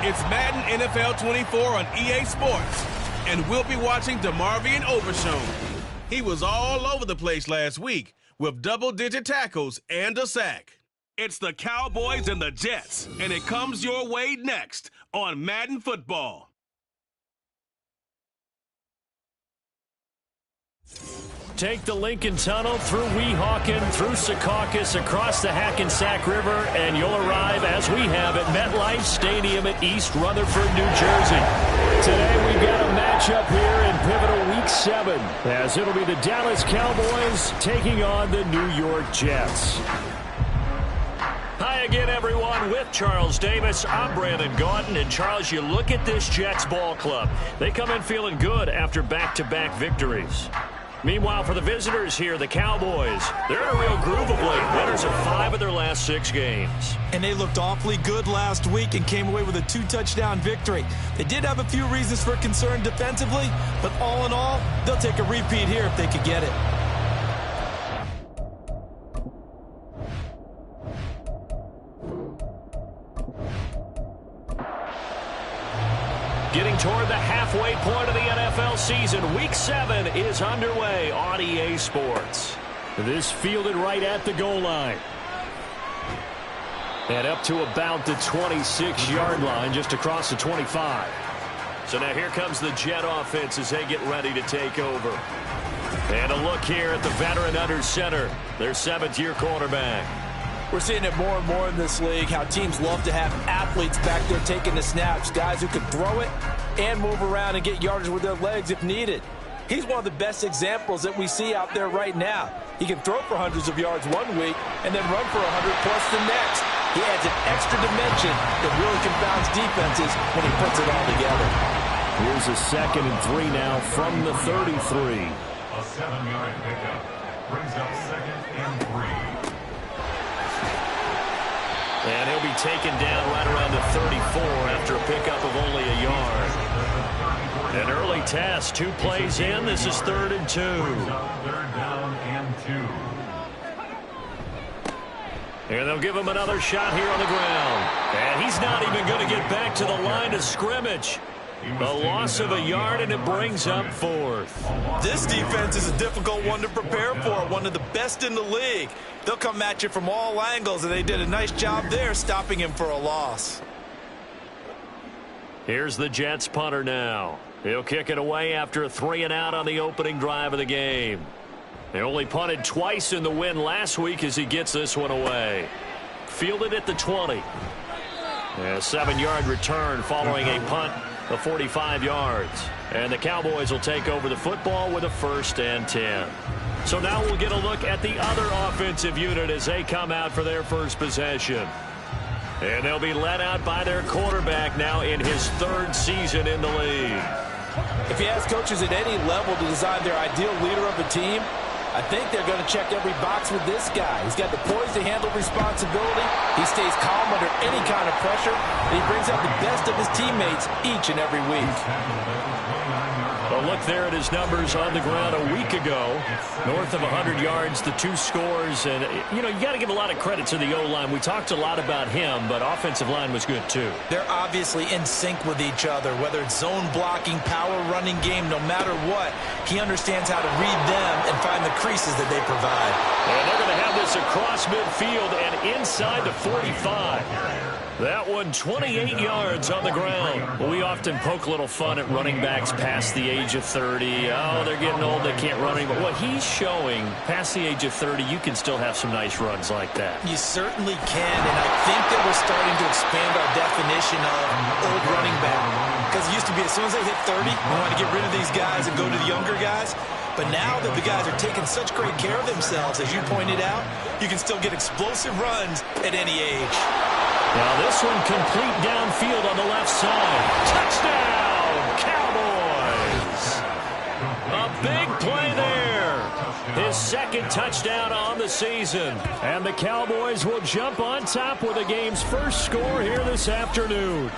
It's Madden NFL 24 on EA Sports, and we'll be watching DeMarvion Overshown. He was all over the place last week with double-digit tackles and a sack. It's the Cowboys and the Jets, and it comes your way next on Madden Football. Take the Lincoln Tunnel through Weehawken, through Secaucus, across the Hackensack River, and you'll arrive, as we have, at MetLife Stadium at East Rutherford, New Jersey. Today we've got a matchup here in pivotal Week 7, as it'll be the Dallas Cowboys taking on the New York Jets. Hi again, everyone. With Charles Davis, I'm Brandon Gaudin. And, Charles, you look at this Jets ball club. They come in feeling good after back-to-back victories. Meanwhile, for the visitors here, the Cowboys, they're in a real groove of late. Winners of 5 of their last 6 games. And they looked awfully good last week and came away with a 2-touchdown victory. They did have a few reasons for concern defensively, but all in all, they'll take a repeat here if they could get it. Getting toward the halfway point of the NFL season, Week 7 is underway on EA Sports. This fielded right at the goal line. And up to about the 26-yard line, just across the 25. So now here comes the Jet offense as they get ready to take over. And a look here at the veteran under center, their 7th-year quarterback. We're seeing it more and more in this league, how teams love to have athletes back there taking the snaps, guys who can throw it and move around and get yardage with their legs if needed. He's one of the best examples that we see out there right now. He can throw for hundreds of yards one week and then run for 100+ the next. He adds an extra dimension that really confounds defenses when he puts it all together. Here's a 2nd and 3 now from the 33. A 7-yard pickup brings up 2nd and 3. And he'll be taken down right around the 34 after a pickup of only a yard. An early test, 2 plays in. This is 3rd and 2. 3rd down and 2. And they'll give him another shot here on the ground. And he's not even going to get back to the line of scrimmage. A loss of a yard, and it brings up 4th. This defense is a difficult one to prepare for, one of the best in the league. They'll come at you from all angles, and they did a nice job there stopping him for a loss. Here's the Jets punter now. He'll kick it away after a 3-and-out on the opening drive of the game. They only punted twice in the win last week as he gets this one away. Fielded at the 20. A 7-yard return following a punt of 45 yards. And the Cowboys will take over the football with a 1st and 10. So now we'll get a look at the other offensive unit as they come out for their first possession. And they'll be led out by their quarterback now in his 3rd season in the league. If you ask coaches at any level to design their ideal leader of a team, I think they're going to check every box with this guy. He's got the poise to handle responsibility. He stays calm under any kind of pressure, and he brings out the best of his teammates each and every week. A look there at his numbers on the ground a week ago. North of 100 yards, the 2 scores. And, you know, you got to give a lot of credit to the O-line. We talked a lot about him, but offensive line was good, too. They're obviously in sync with each other, whether it's zone blocking, power running game, no matter what. He understands how to read them and find the creases that they provide. And they're going to have this across midfield and inside the 45. That one 28 yards on the ground. Well, we often poke a little fun at running backs past the age of 30. Oh, they're getting old, they can't run anymore. What he's showing, past the age of 30, you can still have some nice runs like that. You certainly can, and I think that we're starting to expand our definition of old running back. Because it used to be as soon as they hit 30, we want to get rid of these guys and go to the younger guys. But now that the guys are taking such great care of themselves, as you pointed out, you can still get explosive runs at any age. Now this one complete downfield on the left side. Touchdown, Cowboys! A big play there. His 2nd touchdown on the season. And the Cowboys will jump on top with the game's first score here this afternoon.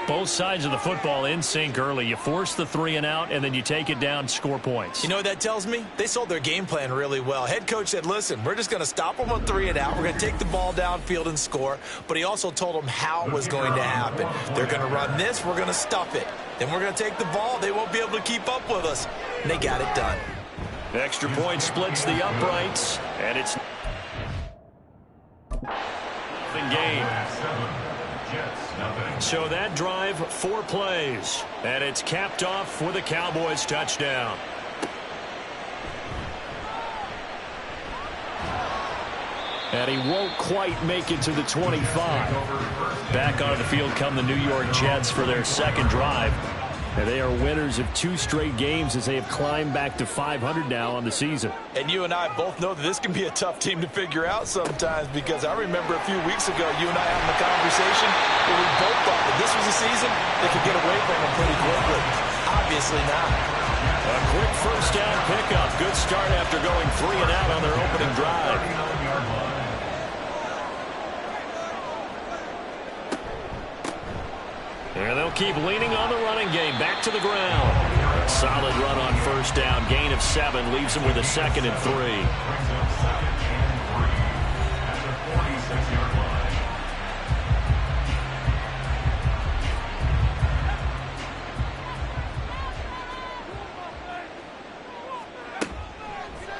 Both sides of the football in sync early. You force the 3-and-out, and then you take it down, score points. You know what that tells me? They sold their game plan really well. Head coach said, listen, we're just going to stop them on 3-and-out. We're going to take the ball downfield and score. But he also told them how it was going to happen. They're going to run this. We're going to stuff it. and we're going to take the ball. They won't be able to keep up with us. And they got it done. Extra point splits the uprights, and it's game. So that drive, 4 plays, and it's capped off with a Cowboys touchdown. And he won't quite make it to the 25. Back onto the field come the New York Jets for their second drive. And they are winners of 2 straight games as they have climbed back to 500 now on the season. And you and I both know that this can be a tough team to figure out sometimes, because I remember a few weeks ago you and I having a conversation where we both thought that this was a season that could get away from them pretty quickly. Obviously not. A quick first down pickup. Good start after going 3 and out on their opening drive. And they'll keep leaning on the running game. Back to the ground. Solid run on first down. Gain of 7. Leaves them with a 2nd and 3.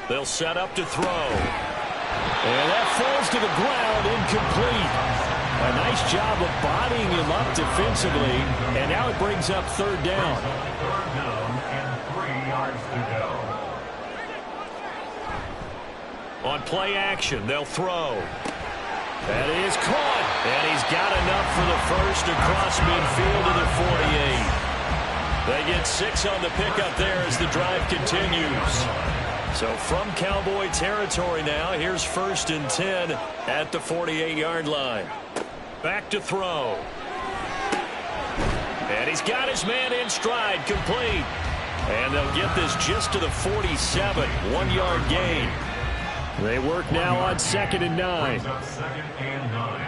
They'll set up to throw. And that falls to the ground, incomplete. A nice job of bodying him up defensively, and now it brings up 3rd down. 3rd down and 3 yards to go. On play action, they'll throw. That is caught, and he's got enough for the first across midfield to the 48. They get 6 on the pickup there as the drive continues. So from Cowboy territory now, here's 1st and 10 at the 48-yard line. Back to throw. And he's got his man in stride, complete. And they'll get this just to the 47, 1-yard gain. They work now on 2nd and 9. 2nd and 9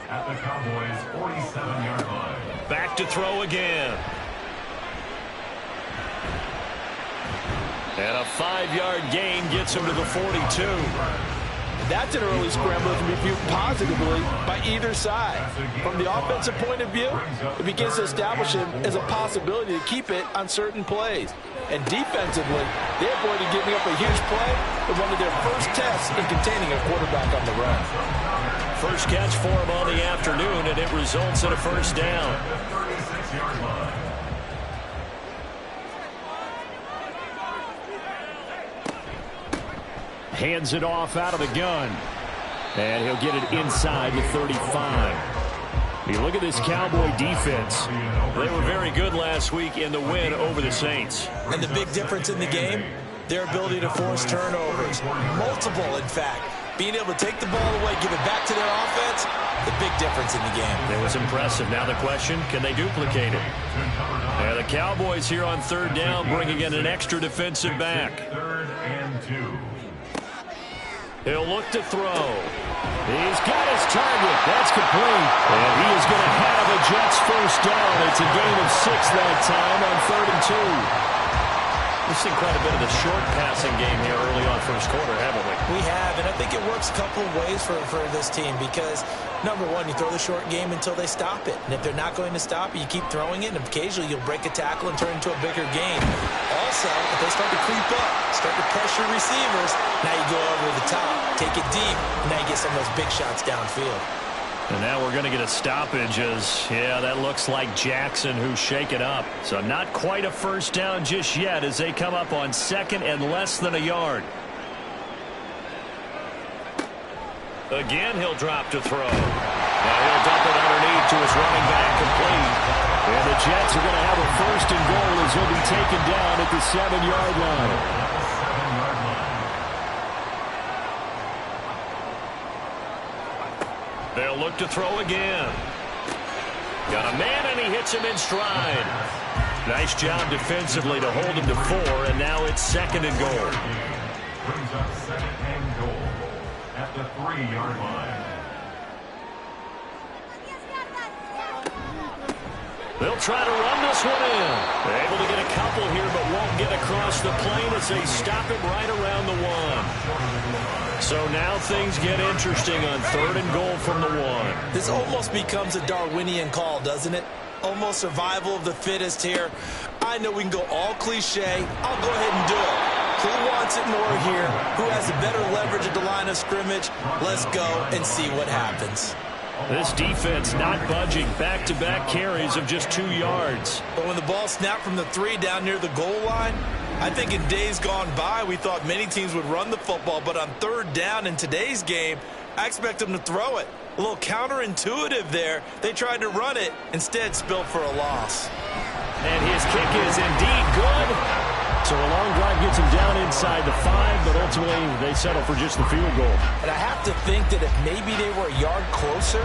at the Cowboys' 47-yard line. Back to throw again. And a 5-yard gain gets him to the 42. That's an early scramble that can be viewed positively by either side. From the offensive point of view, it begins to establish him as a possibility to keep it on certain plays. And defensively, they avoided giving up a huge play with one of their first tests in containing a quarterback on the run. First catch for him on the afternoon, and it results in a first down. Hands it off out of the gun. And he'll get it inside the 35. You look at this Cowboy defense. They were very good last week in the win over the Saints. And the big difference in the game, their ability to force turnovers. Multiple, in fact. Being able to take the ball away, give it back to their offense, the big difference in the game. It was impressive. Now the question, can they duplicate it? And the Cowboys here on 3rd down, bringing in an extra defensive back. 3rd and 2. He'll look to throw. He's got his target. That's complete. And he is going to have a Jets first down. It's a gain of 6 that time on 3rd and 2. We've seen quite a bit of the short passing game here early on first quarter, haven't we? We have, and I think it works a couple of ways for this team because, number one, you throw the short game until they stop it. And if they're not going to stop it, you keep throwing it, and occasionally you'll break a tackle and turn into a bigger gain. Also, if they start to creep up, start to pressure receivers, now you go over the top, take it deep, and now you get some of those big shots downfield. And now we're going to get a stoppage as, yeah, that looks like Jackson who's shaken up. So not quite a first down just yet as they come up on 2nd and less than a yard. Again, he'll drop to throw. Now he'll dump it underneath to his running back, complete. And the Jets are going to have a 1st and goal as he'll be taken down at the 7-yard line. They'll look to throw again. Got a man, and he hits him in stride. Nice job defensively to hold him to 4, and now it's 2nd and goal. Brings up 2nd and goal at the 3-yard line. They'll try to run this one in. They're able to get a couple here, but won't get across the plane as they stop him right around the 1. So now things get interesting on 3rd and goal from the 1. This almost becomes a Darwinian call, doesn't it? almost survival of the fittest here. I know we can go all cliche. I'll go ahead and do it. Who wants it more here? Who has a better leverage at the line of scrimmage? Let's go and see what happens. This defense not budging. Back-to-back carries of just 2 yards. But when the ball snapped from the 3 down near the goal line, I think in days gone by, we thought many teams would run the football. But on 3rd down in today's game, I expect them to throw it. A little counterintuitive there. They tried to run it, instead spilled for a loss. And his kick is indeed good. So a long drive gets him down inside the 5, but ultimately they settle for just the field goal. And I have to think that if maybe they were a yard closer,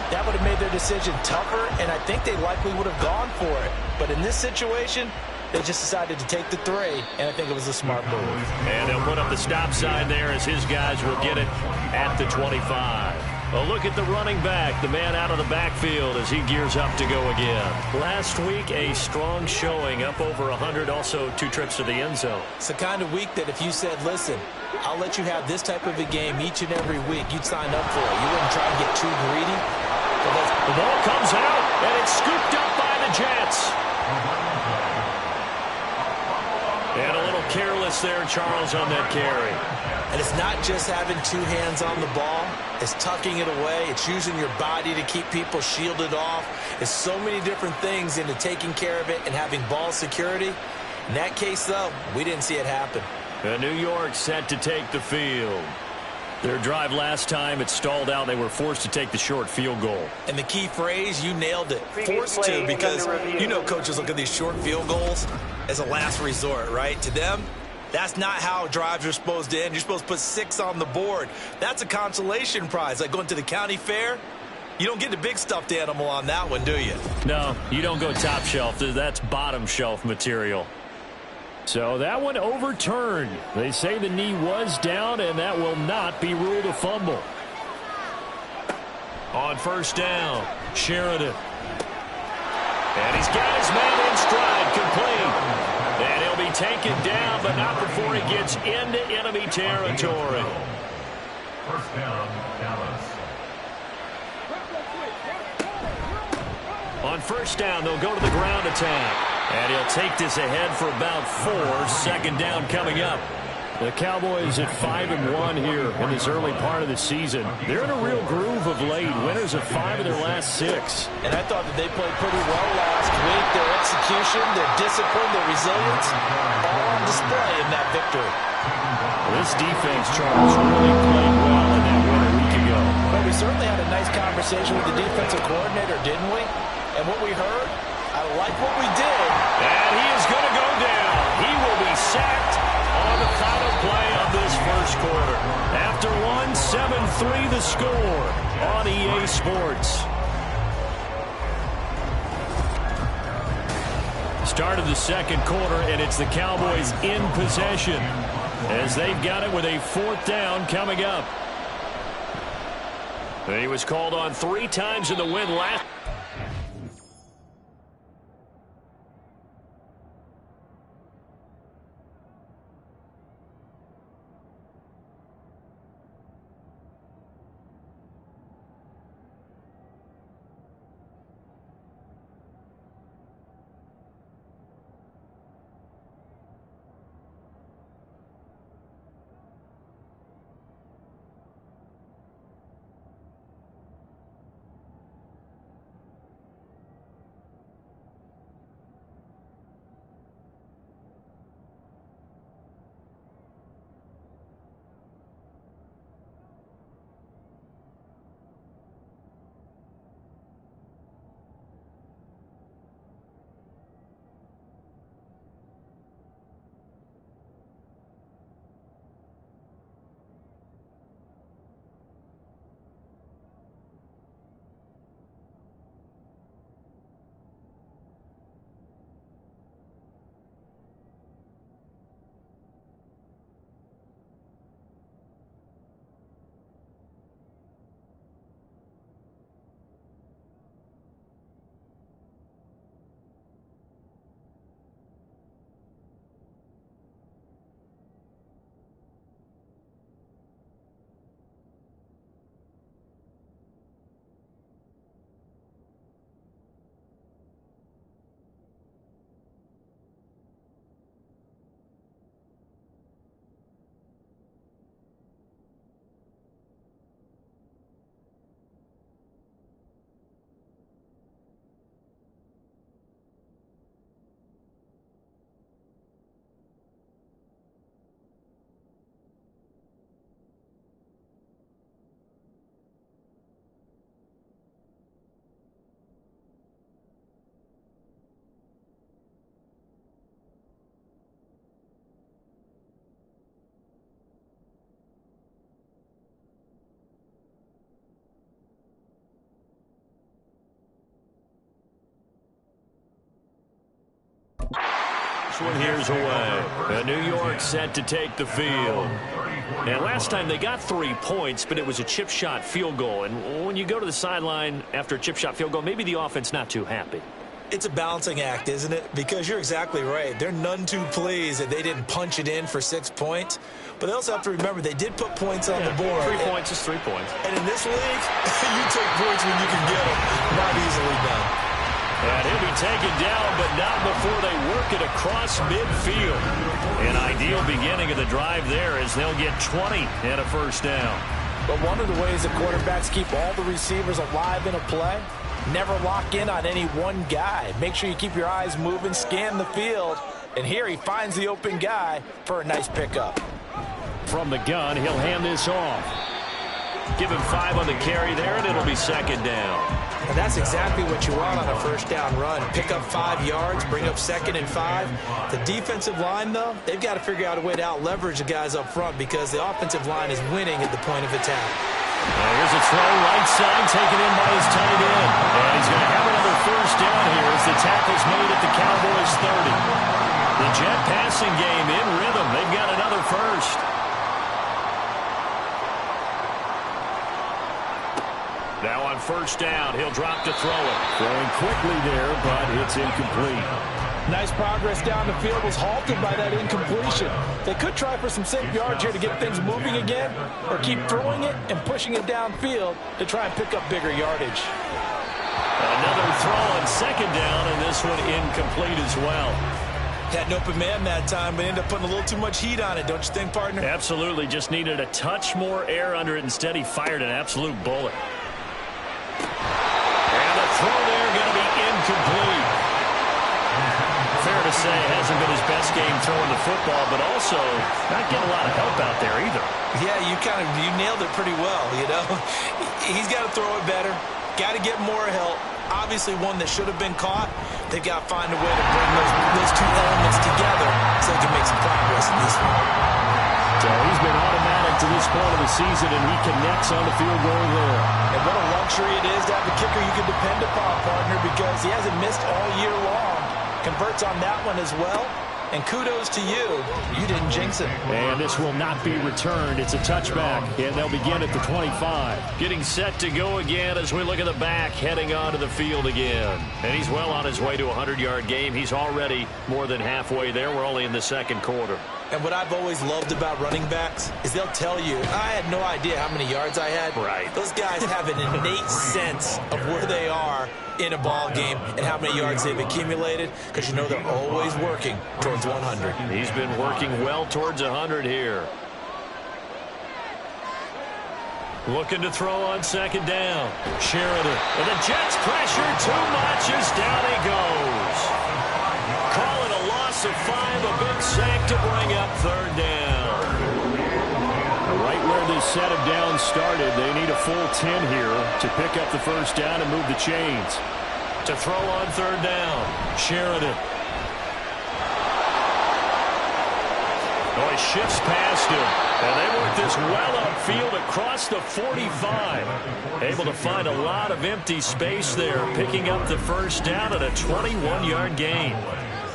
that would have made their decision tougher, and I think they likely would have gone for it. But in this situation, they just decided to take the 3, and I think it was a smart move. And they'll put up the stop sign there as his guys will get it at the 25. A look at the running back, the man out of the backfield as he gears up to go again. Last week, a strong showing, up over 100, also 2 trips to the end zone. It's the kind of week that if you said, listen, I'll let you have this type of a game each and every week, you'd sign up for it. You wouldn't try to get too greedy. The ball comes out, and it's scooped up by the Jets. And a little careless there, Charles, on that carry. And it's not just having 2 hands on the ball. It's tucking it away. It's using your body to keep people shielded off. It's so many different things into taking care of it and having ball security. In that case, though, we didn't see it happen. New York set to take the field. Their drive last time, it stalled out. They were forced to take the short field goal. And the key phrase, you nailed it. Forced to, because you know coaches look at these short field goals as a last resort, right? To them, that's not how drives are supposed to end. You're supposed to put 6 on the board. That's a consolation prize. Like going to the county fair, you don't get the big stuffed animal on that one, do you? No, you don't go top shelf. That's bottom shelf material. So that one overturned. They say the knee was down, and that will not be ruled a fumble. On 1st down, Sheridan. And he's got his man in stride, complete. And he'll be taken down, but not before he gets into enemy territory. 1st down, Dallas. On 1st down, they'll go to the ground attack. And he'll take this ahead for about 4. 2nd down coming up. The Cowboys at 5-1 here in this early part of the season. They're in a real groove of late. Winners of 5 of their last 6. And I thought that they played pretty well last week. Their execution, their discipline, their resilience, all on display in that victory. This defense, Charles, really played well in that win a week ago. But we certainly had a nice conversation with the defensive coordinator, didn't we? And what we heard, I like what we did. And he is going to go down. He will be sacked on the final play of this 1st quarter. After 7-3 the score on EA Sports. Start of the 2nd quarter, and it's the Cowboys in possession as they've got it with a 4th down coming up. He was called on 3 times in the win last. This one here's away. And New York set to take the field. And last time they got 3 points, but it was a chip shot field goal. And when you go to the sideline after a chip shot field goal, maybe the offense not too happy. It's a balancing act, isn't it? Because you're exactly right. They're none too pleased that they didn't punch it in for 6 points. But they also have to remember they did put points on the board. 3 points is 3 points. And in this league, you take points when you can get them. Not easily done. And he'll be taken down, but not before they work it across midfield. An ideal beginning of the drive there as they'll get 20 and a first down. But one of the ways the quarterbacks keep all the receivers alive in a play, never lock in on any one guy. Make sure you keep your eyes moving, scan the field. And here he finds the open guy for a nice pickup. From the gun, he'll hand this off. Give him 5 on the carry there, and it'll be second down. And that's exactly what you want on a first down run. Pick up 5 yards, bring up 2nd and 5. The defensive line, though, they've got to figure out a way to out-leverage the guys up front because the offensive line is winning at the point of attack. Here's a throw, right side, taken in by his tight end. And he's going to have another first down here as the tackle's made at the Cowboys 30. The Jet passing game in rhythm. They've got another first. Now on first down, he'll drop to throw it. Throwing quickly there, but it's incomplete. Nice progress down the field was halted by that incompletion. They could try for some safe yards here to get things moving again, or keep throwing it and pushing it downfield to try and pick up bigger yardage. Another throw on second down, and this one incomplete as well. Had an open man that time, but ended up putting a little too much heat on it, don't you think, partner? Absolutely. Just needed a touch more air under it. Instead, he fired an absolute bullet. And the throw there going to be incomplete. Fair to say, hasn't been his best game throwing the football, but also not getting a lot of help out there either. Yeah, you nailed it pretty well, you know. He's got to throw it better. Got to get more help. Obviously one that should have been caught. They've got to find a way to bring those two elements together so they can make some progress in this one. So he's been automatic to this point of the season, and he connects on the field goal there. And what a luxury it is to have a kicker you can depend upon, partner, because he hasn't missed all year long. Converts on that one as well. And kudos to you. You didn't jinx it. And this will not be returned. It's a touchback, and they'll begin at the 25. Getting set to go again as we look at the back, heading onto the field again. And he's well on his way to a 100-yard game. He's already more than halfway there. We're only in the second quarter. And what I've always loved about running backs is they'll tell you, I had no idea how many yards I had. Right. Those guys have an innate sense of where they are in a ball game and how many yards they've accumulated, because you know they're always working towards 100. He's been working well towards 100 here. Looking to throw on second down. Sheridan. And the Jets pressure too much as down he goes. Call it a loss of 5, a big sack to bring up third down. Right where this set of downs started, they need a full 10 here to pick up the first down and move the chains. To throw on third down, Sheridan. Oh, he shifts past him. And they work this well upfield across the 45. Able to find a lot of empty space there, picking up the first down at a 21-yard gain.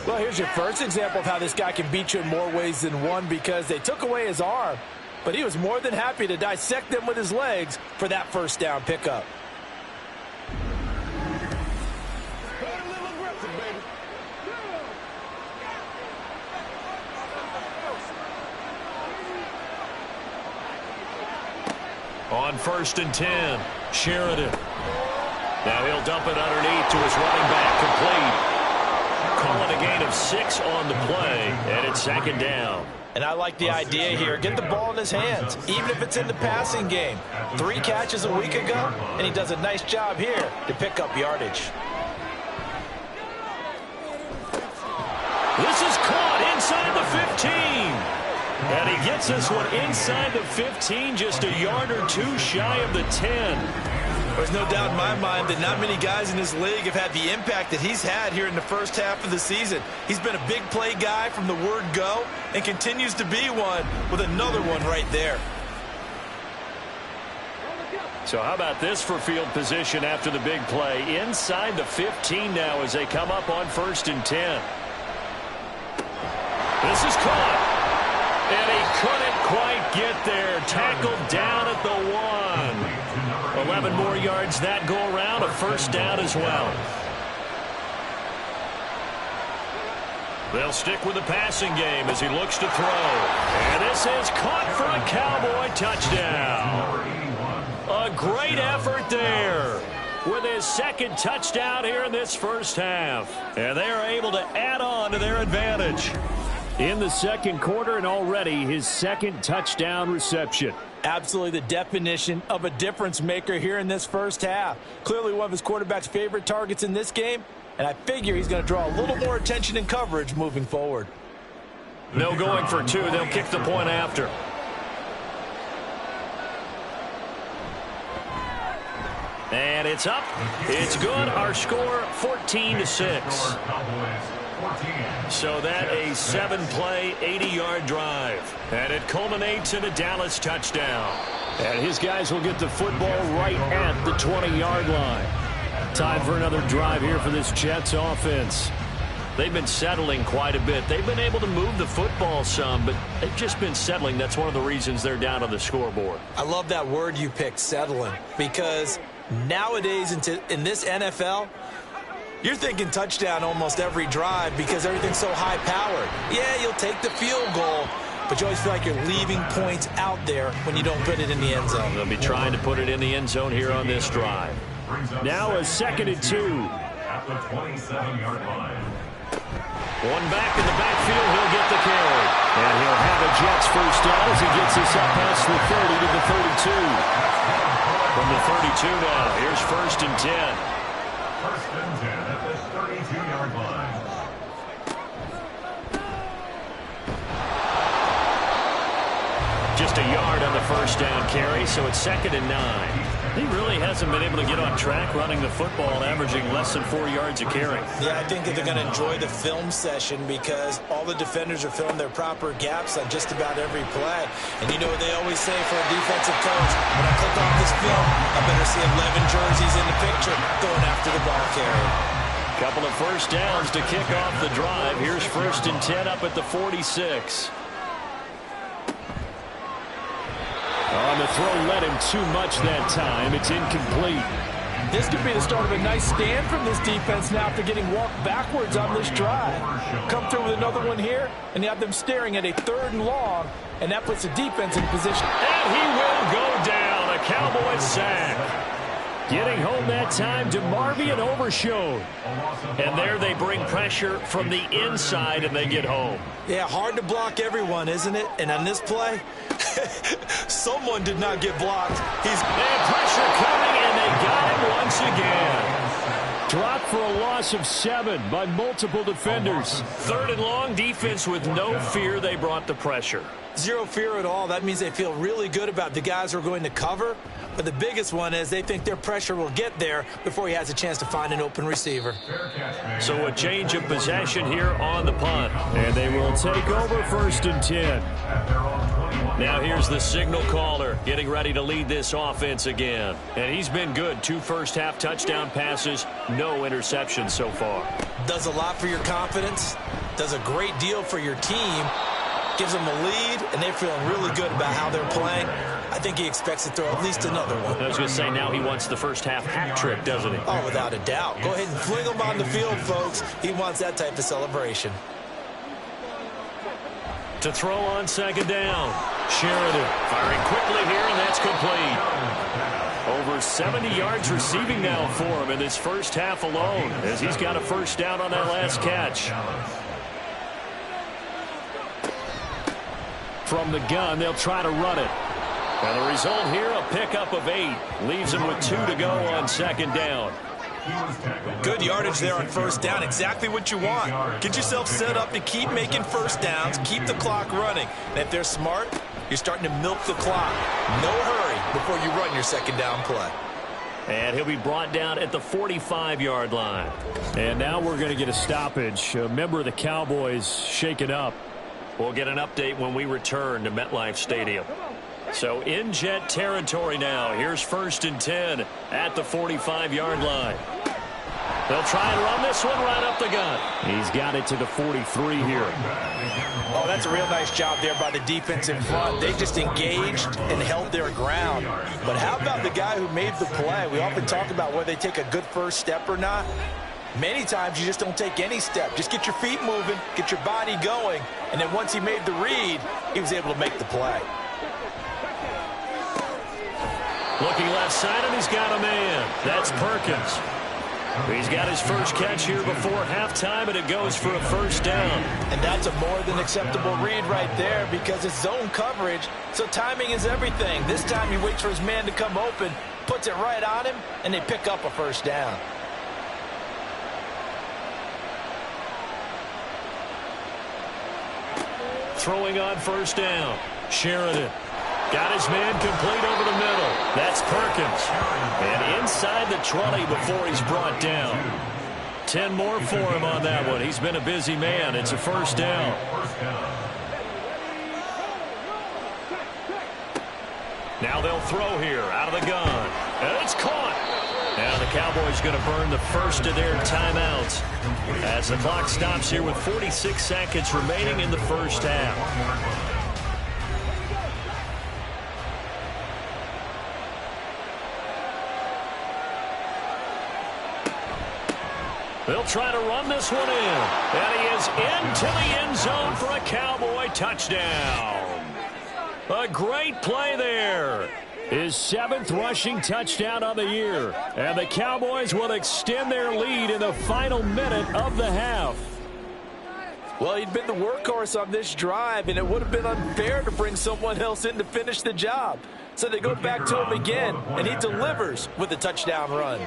Well, here's your first example of how this guy can beat you in more ways than one, because they took away his arm, but he was more than happy to dissect them with his legs for that first down pickup. On first and 10, Sheridan. Now he'll dump it underneath to his running back, complete. Calling a gain of 6 on the play, and it's second down. And I like the idea here. Get the ball in his hands, even if it's in the passing game. 3 catches a week ago, and he does a nice job here to pick up yardage. This is caught inside the 15. And he gets this one inside the 15, just a yard or 2 shy of the 10. There's no doubt in my mind that not many guys in this league have had the impact that he's had here in the first half of the season. He's been a big play guy from the word go and continues to be one with another one right there. So how about this for field position after the big play? Inside the 15 now as they come up on first and 10. This is caught. And he couldn't quite get there. Tackled down at the 1. 11 more yards that go around. A first down as well. They'll stick with the passing game as he looks to throw. And this is caught for a Cowboy touchdown. A great effort there with his second touchdown here in this first half. And they are able to add on to their advantage in the second quarter, and already his second touchdown reception. Absolutely the definition of a difference maker here in this first half. Clearly one of his quarterback's favorite targets in this game, and I figure he's going to draw a little more attention and coverage moving forward. No going for 2. They'll kick the point after. And it's up. It's good. Our score 14-6. So that a 7-play, 80-yard drive. And it culminates in a Dallas touchdown. And his guys will get the football right at the 20-yard line. Time for another drive here for this Jets offense. They've been settling quite a bit. They've been able to move the football some, but they've just been settling. That's one of the reasons they're down on the scoreboard. I love that word you picked, settling, because nowadays in this NFL, you're thinking touchdown almost every drive because everything's so high-powered. Yeah, you'll take the field goal, but you always feel like you're leaving points out there when you don't put it in the end zone. They'll be trying to put it in the end zone here on this drive. Now a 2nd and 2. At the 27-yard line. One back in the backfield, he'll get the carry. And he'll have a Jets first down as he gets us up past the 30 to the 32. From the 32 now, here's 1st and 10. 1st and 10 at the 32-yard line. Just a yard on the first down carry, so it's 2nd and 9. He really hasn't been able to get on track running the football, averaging less than 4 yards a carry. Yeah, I think that they're going to enjoy the film session because all the defenders are filling their proper gaps on just about every play. And you know what they always say for a defensive coach? When I click off this film, I better see 11 jerseys in the picture going after the ball carrier. Couple of first downs to kick off the drive. Here's 1st and 10 up at the 46. On the throw, led him too much that time. It's incomplete. This could be the start of a nice stand from this defense now after getting walked backwards on this drive. Come through with another one here, and you have them staring at a 3rd and long, and that puts the defense in position. And he will go down. A Cowboy sack. Getting home that time to Marvian Overshone. And there they bring pressure from the inside, and they get home. Yeah, hard to block everyone, isn't it? And on this play, someone did not get blocked. And pressure coming, and they got him once again. Dropped for a loss of 7 by multiple defenders. 3rd and long, defense with no fear. They brought the pressure. Zero fear at all. That means they feel really good about the guys who are going to cover. But the biggest one is they think their pressure will get there before he has a chance to find an open receiver. So a change of possession here on the punt. And they will take over 1st and 10. Now here's the signal caller getting ready to lead this offense again. And he's been good. 2 first-half touchdown passes, no interceptions so far. Does a lot for your confidence. Does a great deal for your team. Gives them a lead, and they're feeling really good about how they're playing. I think he expects to throw at least another one. I was going to say, now he wants the first-half hat trick, doesn't he? Oh, without a doubt. Go ahead and fling him on the field, folks. He wants that type of celebration. To throw on 2nd down. Sheridan firing quickly here, and that's complete. Over 70 yards receiving now for him in this first half alone, as he's got a first down on that last catch. From the gun, they'll try to run it. And the result here, a pickup of 8. Leaves them with 2 to go on 2nd down. Good yardage there on first down. Exactly what you want. Get yourself set up to keep making first downs, keep the clock running. And if they're smart, you're starting to milk the clock. No hurry before you run your 2nd down play. And he'll be brought down at the 45-yard line. And now we're going to get a stoppage. A member of the Cowboys shaken up. We'll get an update when we return to MetLife Stadium. So in Jet territory now. Here's 1st and 10 at the 45-yard line. They'll try and run this one right up the gut. He's got it to the 43 here. Oh, that's a real nice job there by the defense in front. They just engaged and held their ground. But how about the guy who made the play? We often talk about whether they take a good first step or not. Many times you just don't take any step. Just get your feet moving, get your body going, and then once he made the read, he was able to make the play. Looking left side, and he's got a man. That's Perkins. He's got his first catch here before halftime, and it goes for a first down. And that's a more than acceptable read right there because it's zone coverage, so timing is everything. This time he waits for his man to come open, puts it right on him, and they pick up a first down. Throwing on first down. Sheridan. Got his man complete over the middle. That's Perkins. And inside the 20 before he's brought down. 10 more for him on that one. He's been a busy man. It's a first down. Now they'll throw here out of the gun. And it's caught. Now the Cowboys going to burn the first of their timeouts as the clock stops here with 46 seconds remaining in the first half. They'll try to run this one in. And he is into the end zone for a Cowboy touchdown. A great play there. His 7th rushing touchdown on the year. And the Cowboys will extend their lead in the final minute of the half. Well, he'd been the workhorse on this drive, and it would have been unfair to bring someone else in to finish the job. So they go back to him again, and he delivers with a touchdown run.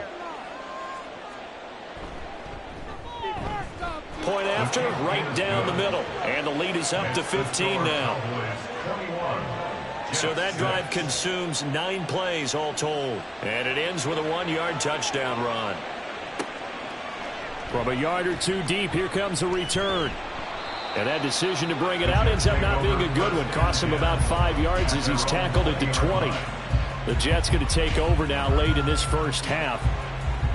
Point after, right down the middle. And the lead is up to 15 now. So that drive consumes 9 plays all told. And it ends with a 1-yard touchdown run. From a yard or two deep, here comes a return. And that decision to bring it out ends up not being a good one. Costs him about 5 yards as he's tackled at the 20. The Jets going to take over now late in this first half.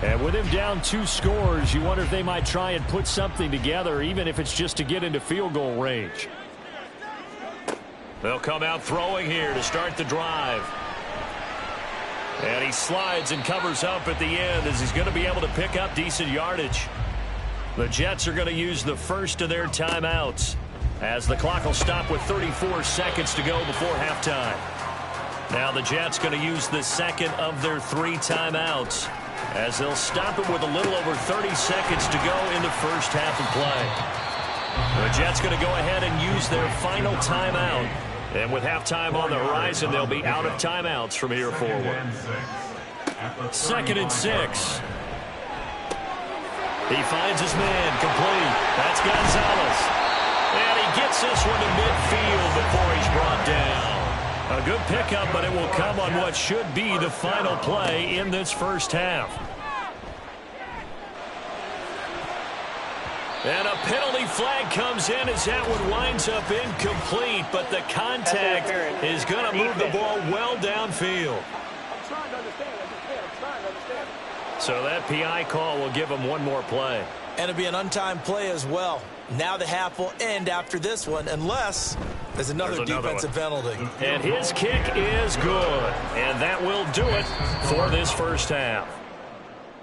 And with him down 2 scores, you wonder if they might try and put something together, even if it's just to get into field goal range. They'll come out throwing here to start the drive. And he slides and covers up at the end as he's going to be able to pick up decent yardage. The Jets are going to use the first of their timeouts as the clock will stop with 34 seconds to go before halftime. Now the Jets going to use the second of their 3 timeouts as they'll stop it with a little over 30 seconds to go in the first half of play. The Jets going to go ahead and use their final timeout. And with halftime on the horizon, they'll be out of timeouts from here forward. 2nd and 6. He finds his man complete. That's Gonzalez. And he gets this one to midfield before he's brought down. A good pickup, but it will come on what should be the final play in this first half. And a penalty flag comes in as that one winds up incomplete, but the contact is going to move the ball well downfield. So that PI call will give him one more play. And it'll be an untimed play as well. Now the half will end after this one, unless there's another defensive penalty. And his kick is good. And that will do it for this first half.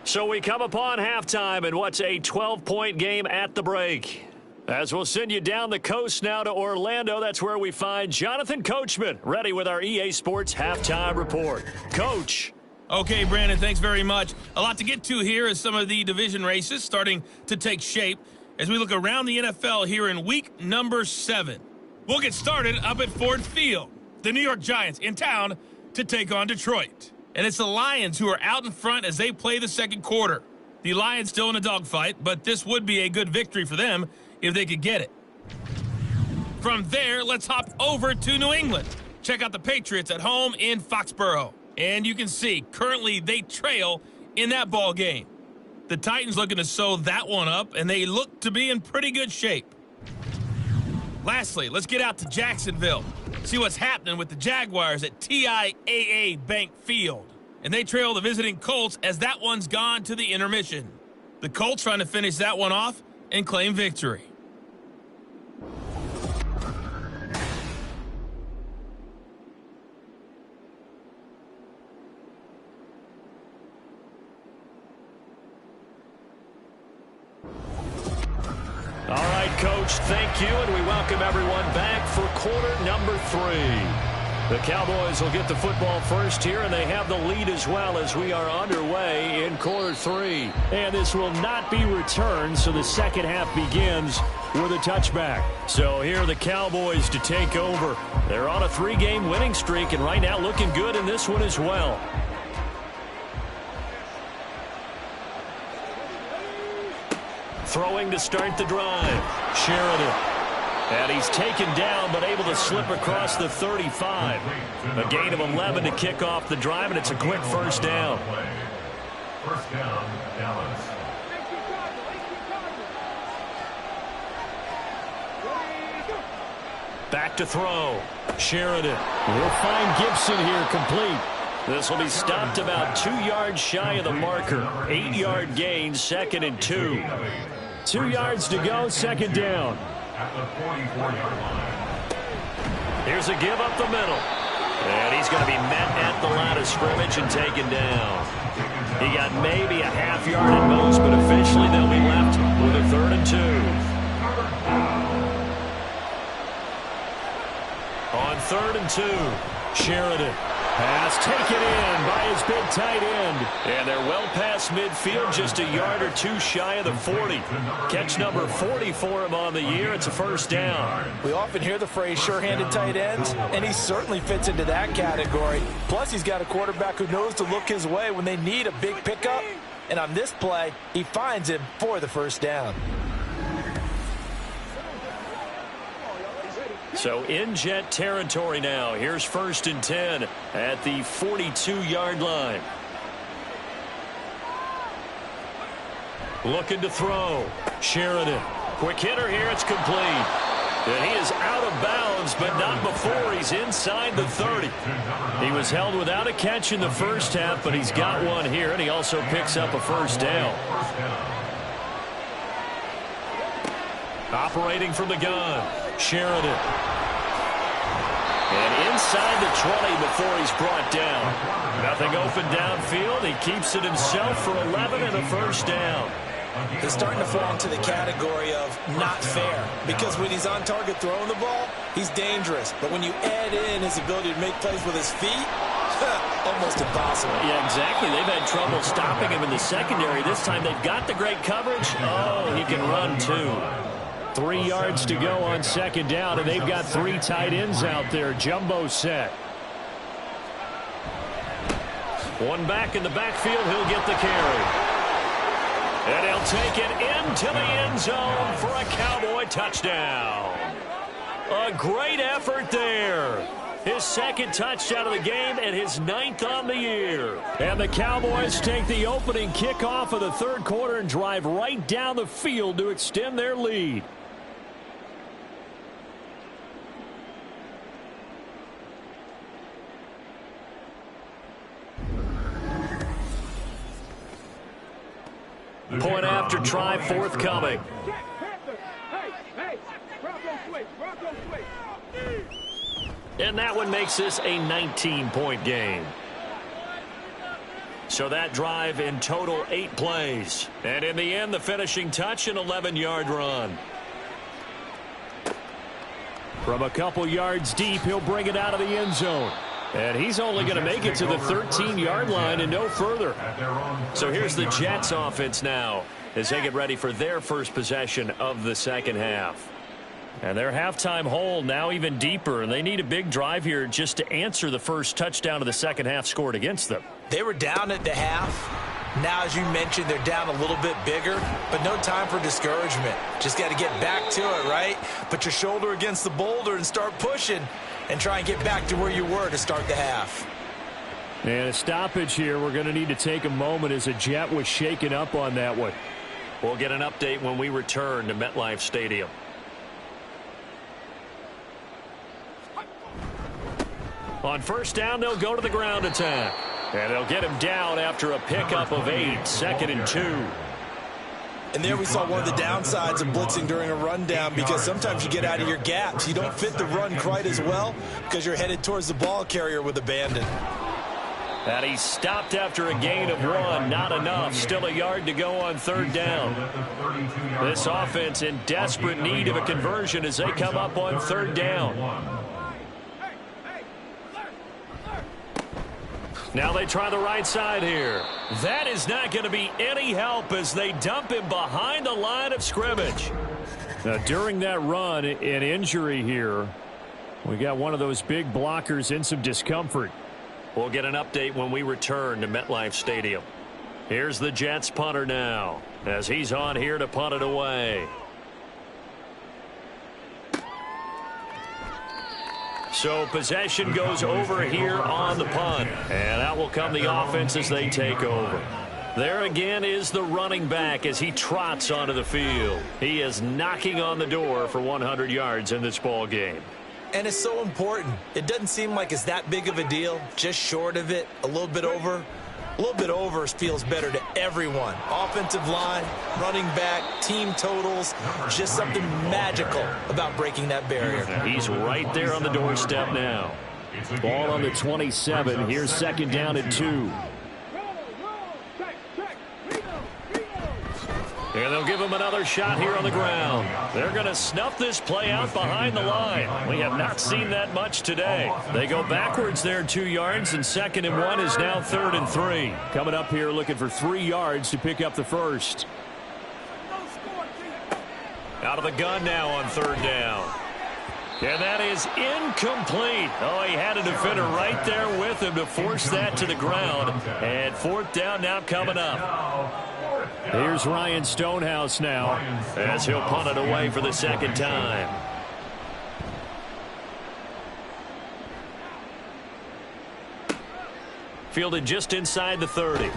So we come upon halftime in what's a 12-point game at the break. As we'll send you down the coast now to Orlando, that's where we find Jonathan Coachman, ready with our EA Sports Halftime Report. Coach. Okay, Brandon, thanks very much. A lot to get to here as some of the division races starting to take shape as we look around the NFL here in week number 7. We'll get started up at Ford Field. The New York Giants in town to take on Detroit. And it's the Lions who are out in front as they play the second quarter. The Lions still in a dogfight, but this would be a good victory for them if they could get it. From there, let's hop over to New England. Check out the Patriots at home in Foxborough. And you can see, currently they trail in that ball game. The Titans looking to sew that one up, and they look to be in pretty good shape. Lastly, let's get out to Jacksonville. See what's happening with the Jaguars at TIAA Bank Field. And they trail the visiting Colts as that one's gone to the intermission. The Colts trying to finish that one off and claim victory. All right, Coach, thank you, and we welcome everyone back for quarter number 3. The Cowboys will get the football first here, and they have the lead as well as we are underway in quarter 3. And this will not be returned, so the second half begins with a touchback. So here are the Cowboys to take over. They're on a 3-game winning streak, and right now looking good in this one as well. Throwing to start the drive. Sheridan. And he's taken down but able to slip across the 35. A gain of 11 to kick off the drive, and it's a quick first down. First down, Dallas. Back to throw. Sheridan. We'll find Gibson here complete. This will be stopped about 2 yards shy of the marker. 8-yard gain, 2nd and 2. 2 yards to go, second down. At the 44-yard line. Here's a give up the middle. And he's going to be met at the line of scrimmage and taken down. He got maybe a half yard at most, but officially they'll be left with a 3rd and 2. On 3rd and 2, Sheridan. Pass taken in by his big tight end. And they're well past midfield, just a yard or 2 shy of the 40. Catch number 40 for him on the year. It's a first down. We often hear the phrase sure-handed tight ends, and he certainly fits into that category. Plus, he's got a quarterback who knows to look his way when they need a big pickup. And on this play, he finds him for the first down. So in Jet territory now. Here's 1st and 10 at the 42-yard line. Looking to throw. Sheridan. Quick hitter here. It's complete. And he is out of bounds, but not before he's inside the 30. He was held without a catch in the first half, but he's got one here, and he also picks up a first down. Operating from the gun. Sheridan. And inside the 20 before he's brought down. Nothing open downfield. He keeps it himself for 11 and a first down. He's starting to fall into the category of not fair, because when he's on target throwing the ball, he's dangerous. But when you add in his ability to make plays with his feet, almost impossible. Yeah, exactly. They've had trouble stopping him in the secondary. This time they've got the great coverage. Oh, he can run too. 3 yards to go on second down, and they've got 3 tight ends out there. Jumbo set. One back in the backfield. He'll get the carry. And he'll take it into the end zone for a Cowboy touchdown. A great effort there. His 2nd touchdown of the game and his 9th on the year. And the Cowboys take the opening kickoff of the 3rd quarter and drive right down the field to extend their lead. Point after try forthcoming. And that one makes this a 19-point game. So that drive in total 8 plays. And in the end, the finishing touch, an 11-yard run. From a couple yards deep, he'll bring it out of the end zone. And he's only going to make it to the 13-yard line and no further. So here's the Jets offense now as they get ready for their first possession of the second half. And their halftime hole now even deeper, and they need a big drive here just to answer the first touchdown of the second half scored against them. They were down at the half. Now, as you mentioned, they're down a little bit bigger, but no time for discouragement. Just got to get back to it, right? Put your shoulder against the boulder and start pushing and try and get back to where you were to start the half. And a stoppage here. We're going to need to take a moment as a Jet was shaken up on that one. We'll get an update when we return to MetLife Stadium. On first down, they'll go to the ground attack. And they'll get him down after a pickup of 8, 2nd and 2. And there we saw one of the downsides of blitzing during a rundown, because sometimes you get out of your gaps. You don't fit the run quite as well because you're headed towards the ball carrier with abandon. And he stopped after a gain of 1. Not enough. Still a yard to go on 3rd down. This offense in desperate need of a conversion as they come up on 3rd down. Now they try the right side here. That is not going to be any help as they dump him behind the line of scrimmage. Now, during that run, an injury here. We got one of those big blockers in some discomfort. We'll get an update when we return to MetLife Stadium. Here's the Jets punter now as he's on here to punt it away. So possession goes over here on the punt. And out will come the offense as they take over. There again is the running back as he trots onto the field. He is knocking on the door for 100 yards in this ball game. And it's so important. It doesn't seem like it's that big of a deal. Just short of it, a little bit over. A little bit over feels better to everyone. Offensive line, running back, team totals, just something magical about breaking that barrier. He's right there on the doorstep now. Ball on the 27. Here's 2nd down and 2. And they'll give him another shot here on the ground. They're going to snuff this play out behind the line. We have not seen that much today. They go backwards there 2 yards, and 2nd and 1 is now 3rd and 3. Coming up here looking for 3 yards to pick up the first. Out of the gun now on 3rd down. And that is incomplete. Oh, he had a defender right there with him to force that to the ground. And 4th down now coming up. Here's Ryan Stonehouse now as he'll punt it away for the 2nd time. Fielded just inside the 30.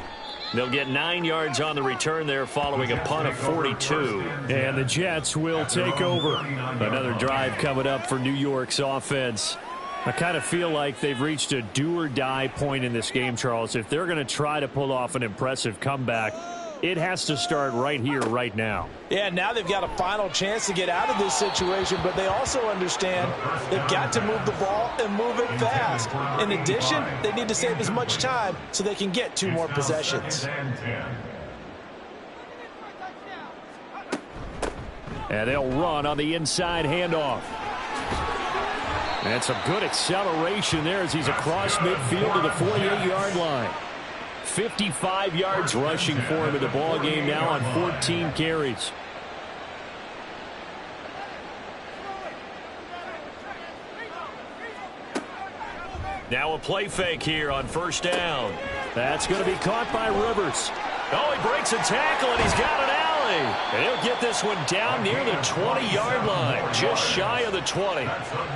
They'll get 9 yards on the return there following a punt of 42. And the Jets will take over. Another drive coming up for New York's offense. I kind of feel like they've reached a do-or-die point in this game, Charles. If they're going to try to pull off an impressive comeback, it has to start right here, right now. Yeah, now they've got a final chance to get out of this situation, but they also understand they've got to move the ball and move it fast. In addition, they need to save as much time so they can get 2 more possessions. And they'll run on the inside handoff. And some good acceleration there as he's across midfield to the 48-yard line. 55 yards rushing for him in the ball game now on 14 carries. Now a play fake here on 1st down. That's going to be caught by Rivers. Oh, he breaks a tackle, and he's got an alley. And he'll get this one down near the 20-yard line, just shy of the 20.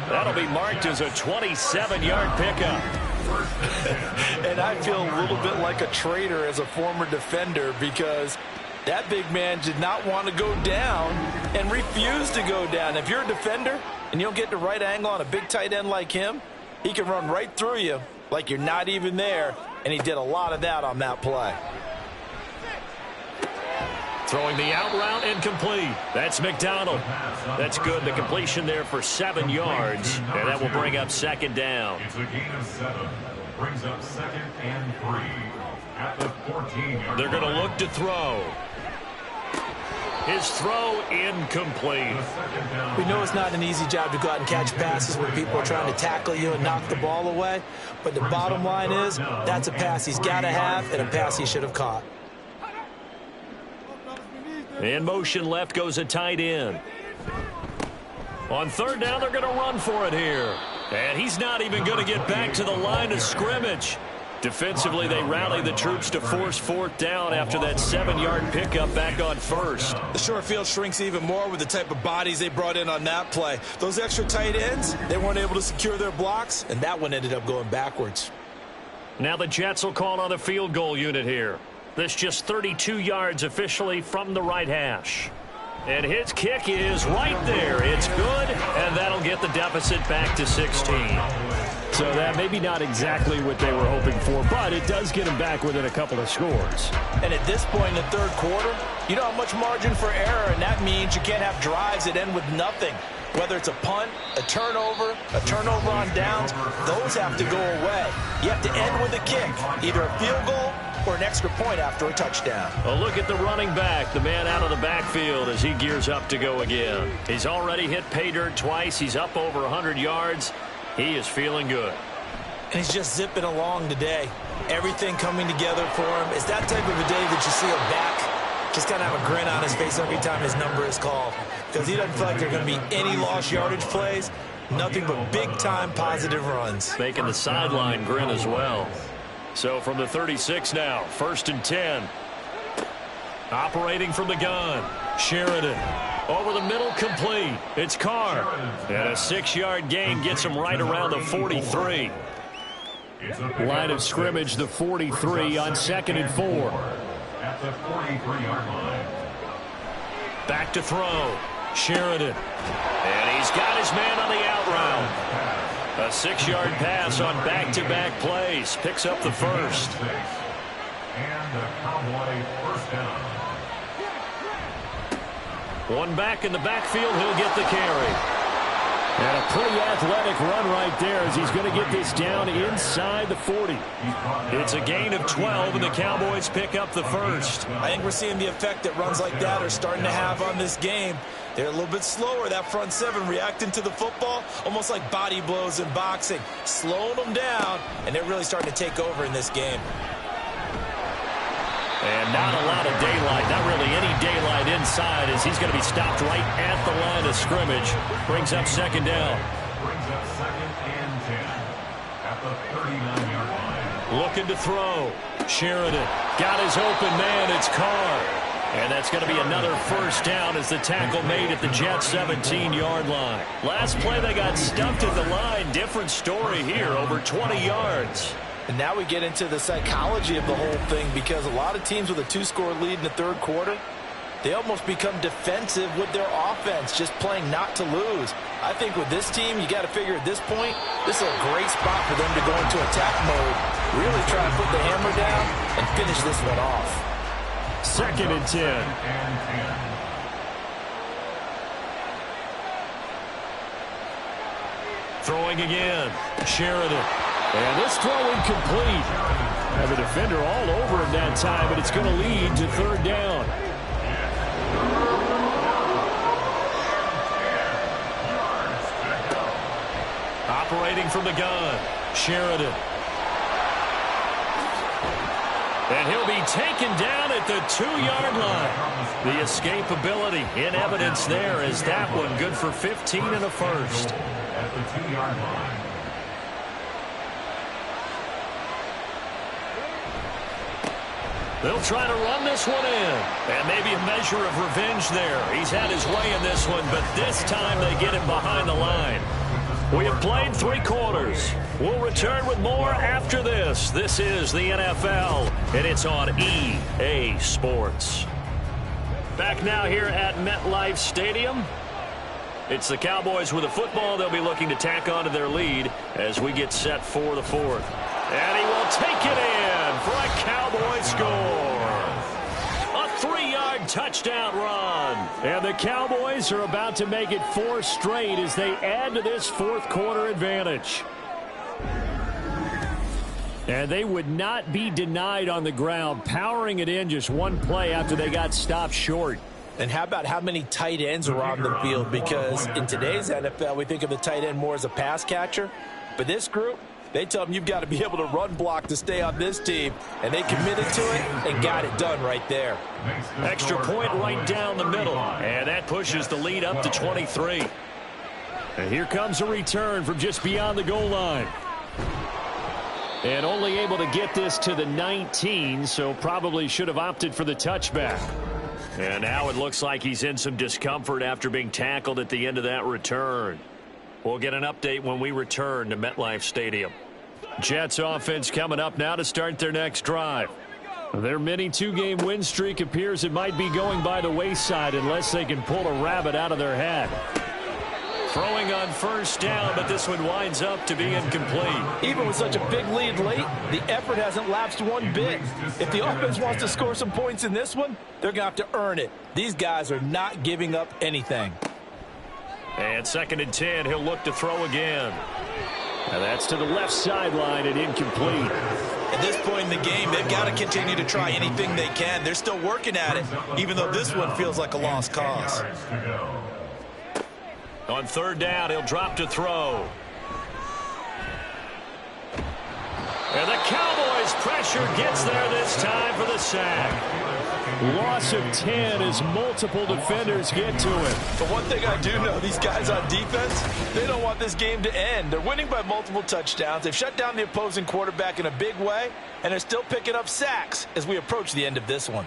That'll be marked as a 27-yard pickup. And I feel a little bit like a traitor as a former defender, because that big man did not want to go down and refused to go down. If you're a defender and you don't get the right angle on a big tight end like him, he can run right through you like you're not even there, and he did a lot of that on that play. Throwing the out route incomplete. That's McDonald. That's good. The completion there for 7 yards. And that will bring up 2nd down. It's a gain of 7. Brings up 2nd and 3. At the 14-yard They're going to look to throw. His throw incomplete. We know it's not an easy job to go out and catch passes when people are trying to tackle you and knock the ball away. But the bottom line is that's a pass he's got to have and a pass he should have caught. In motion left goes a tight end. On 3rd down, they're going to run for it here. And he's not even going to get back to the line of scrimmage. Defensively, they rally the troops to force 4th down after that 7-yard pickup back on 1st. The short field shrinks even more with the type of bodies they brought in on that play. Those extra tight ends, they weren't able to secure their blocks, and that one ended up going backwards. Now the Jets will call on a field goal unit here. This just 32 yards officially from the right hash. And his kick is right there. It's good, and that'll get the deficit back to 16. So that maybe not exactly what they were hoping for, but it does get them back within a couple of scores. And at this point in the third quarter, you don't have much margin for error, and that means you can't have drives that end with nothing. Whether it's a punt, a turnover on downs, those have to go away. You have to end with a kick, either a field goal or an extra point after a touchdown. A look at the running back, the man out of the backfield as he gears up to go again. He's already hit pay dirt twice. He's up over 100 yards. He is feeling good. And he's just zipping along today. Everything coming together for him. It's that type of a day that you see him back, just kind of have a grin on his face every time his number is called, because he doesn't feel like there are going to be any lost yardage plays, nothing but big-time positive runs. Making the sideline grin as well. So from the 36 now, 1st and 10. Operating from the gun, Sheridan. Over the middle, complete. It's Carr. And a 6-yard gain gets him right around the 43. Line of scrimmage, the 43 on 2nd and 4. At the 43-yard line. Back to throw. Sheridan. And he's got his man on the out route. A 6-yard pass on back-to-back plays. Picks up the first. And the Cowboy first down. One back in the backfield. He'll get the carry. And a pretty athletic run right there as he's going to get this down inside the 40. It's a gain of 12, and the Cowboys pick up the first. I think we're seeing the effect that runs like that are starting to have on this game. They're a little bit slower, that front seven, reacting to the football, almost like body blows in boxing, slowing them down, and they're really starting to take over in this game. And not a lot of daylight, not really any daylight inside, as he's going to be stopped right at the line of scrimmage. Brings up 2nd down. Brings up 2nd and 10 at the 39-yard line. Looking to throw. Sheridan got his open man. It's Carr. And that's going to be another first down as the tackle made at the Jets' 17-yard line. Last play, they got stumped at the line. Different story here, over 20 yards. And now we get into the psychology of the whole thing, because a lot of teams with a 2-score lead in the third quarter, they almost become defensive with their offense, just playing not to lose. I think with this team, you got to figure at this point, this is a great spot for them to go into attack mode, really try to put the hammer down and finish this one off. 2nd and 10. Throwing again. Sheridan. And this throw incomplete. And the defender all over him that time, but it's going to lead to 3rd down. Operating from the gun, Sheridan. And he'll be taken down at the 2-yard line. The escapability in evidence there is that one good for 15 and a first. At the 2-yard line. They'll try to run this one in. And maybe a measure of revenge there. He's had his way in this one, but this time they get him behind the line. We have played 3 quarters. We'll return with more after this. This is the NFL, and it's on EA Sports. Back now here at MetLife Stadium. It's the Cowboys with the football. They'll be looking to tack onto their lead as we get set for the 4th. And he will take it in for a Cowboy score. A 3-yard touchdown run. And the Cowboys are about to make it 4 straight as they add to this 4th quarter advantage. And they would not be denied on the ground, powering it in just one play after they got stopped short. And how about how many tight ends are on the field? Because in today's NFL, we think of the tight end more as a pass catcher. But this group, they tell them you've got to be able to run block to stay on this team. And they committed to it and got it done right there. Extra point right down the middle. And that pushes the lead up to 23. And here comes a return from just beyond the goal line. And only able to get this to the 19, so probably should have opted for the touchback. And now it looks like he's in some discomfort after being tackled at the end of that return. We'll get an update when we return to MetLife Stadium. Jets offense coming up now to start their next drive. Their mini 2-game win streak appears it might be going by the wayside unless they can pull a rabbit out of their hat. Throwing on first down, but this one winds up to be incomplete. Even with such a big lead late, the effort hasn't lapsed one bit. If the offense wants to score some points in this one, they're going to have to earn it. These guys are not giving up anything. And 2nd and 10, he'll look to throw again. And that's to the left sideline and incomplete. At this point in the game, they've got to continue to try anything they can. They're still working at it, even though this one feels like a lost cause. On 3rd down, he'll drop to throw. And the Cowboys' pressure gets there this time for the sack. Loss of 10 as multiple defenders get to it. But one thing I do know, these guys on defense, they don't want this game to end. They're winning by multiple touchdowns. They've shut down the opposing quarterback in a big way, and they're still picking up sacks as we approach the end of this one.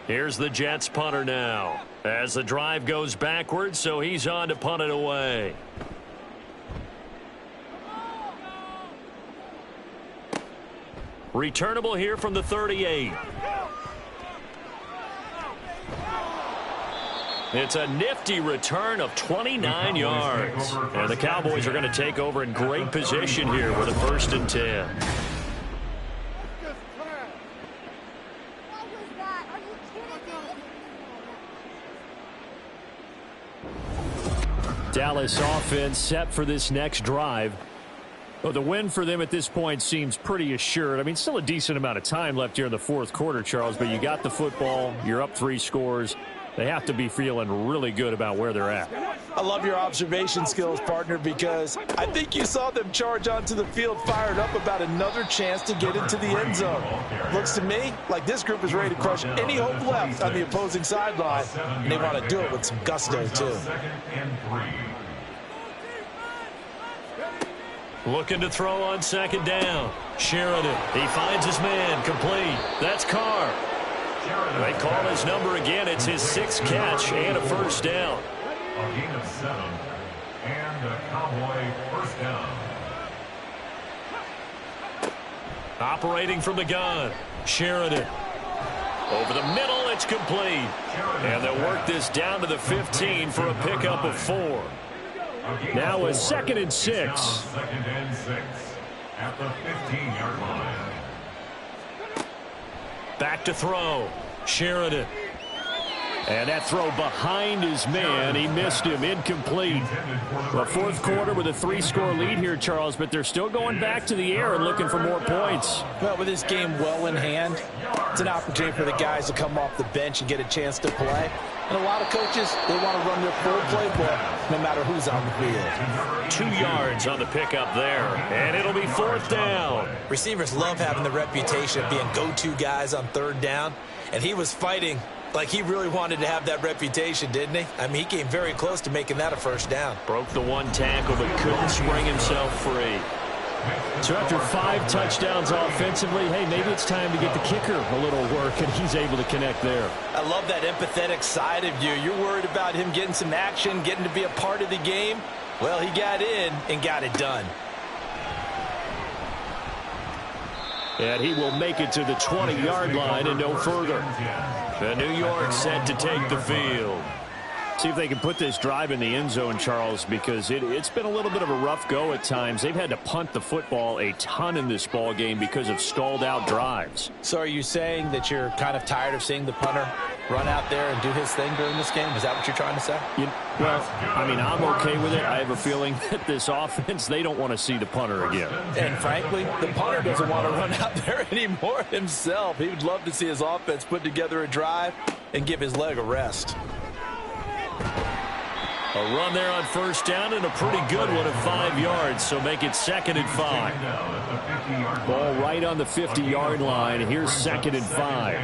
Here's the Jets punter now. As the drive goes backwards, so he's on to punt it away. Returnable here from the 38. It's a nifty return of 29 yards. And the Cowboys are going to take over in great position here with a 1st and 10. Dallas offense set for this next drive. Well, the win for them at this point seems pretty assured. I mean, still a decent amount of time left here in the 4th quarter, Charles, but you got the football. You're up 3 scores. They have to be feeling really good about where they're at. I love your observation skills, partner, because I think you saw them charge onto the field fired up about another chance to get into the end zone. Looks to me like this group is ready to crush any hope left on the opposing sideline, and they want to do it with some gusto, too. Looking to throw on 2nd down. Sheridan, he finds his man, complete. That's Carr. They call his number again. It's his 6th catch and a 1st down. A gain of 7 and a Cowboy 1st down. Operating from the gun. Sheridan. Over the middle, it's complete. And they'll work this down to the 15 for a pickup of 4. Now a 2nd and 6. 2nd and 6 at the 15-yard line. Back to throw. Sheridan. And that throw behind his man. He missed him. Incomplete. The 4th quarter with a 3-score lead here, Charles, but they're still going back to the air and looking for more points. Well, with this game well in hand, it's an opportunity for the guys to come off the bench and get a chance to play. And a lot of coaches, they want to run their full playbook no matter who's on the field. 2 yards on the pickup there. And it'll be 4th down. Receivers love having the reputation of being go-to guys on 3rd down, and he was fighting like he really wanted to have that reputation, didn't he? I mean, he came very close to making that a 1st down. Broke the 1 tackle, but couldn't spring himself free. So after 5 touchdowns offensively, hey, maybe it's time to get the kicker a little work, and he's able to connect there. I love that empathetic side of you. You're worried about him getting some action, getting to be a part of the game. Well, he got in and got it done. And he will make it to the 20-yard line and no further. The New York set to take the field. See if they can put this drive in the end zone, Charles, because it's been a little bit of a rough go at times. They've had to punt the football a ton in this ball game because of stalled-out drives. So are you saying that you're kind of tired of seeing the punter run out there and do his thing during this game? Is that what you're trying to say? Well, I mean, I'm okay with it. I have a feeling that this offense, they don't want to see the punter again. And frankly, the punter doesn't want to run out there anymore himself. He would love to see his offense put together a drive and give his leg a rest. A run there on 1st down and a pretty good one of 5 yards, so make it 2nd and 5. Ball right on the 50-yard line. Here's 2nd and 5.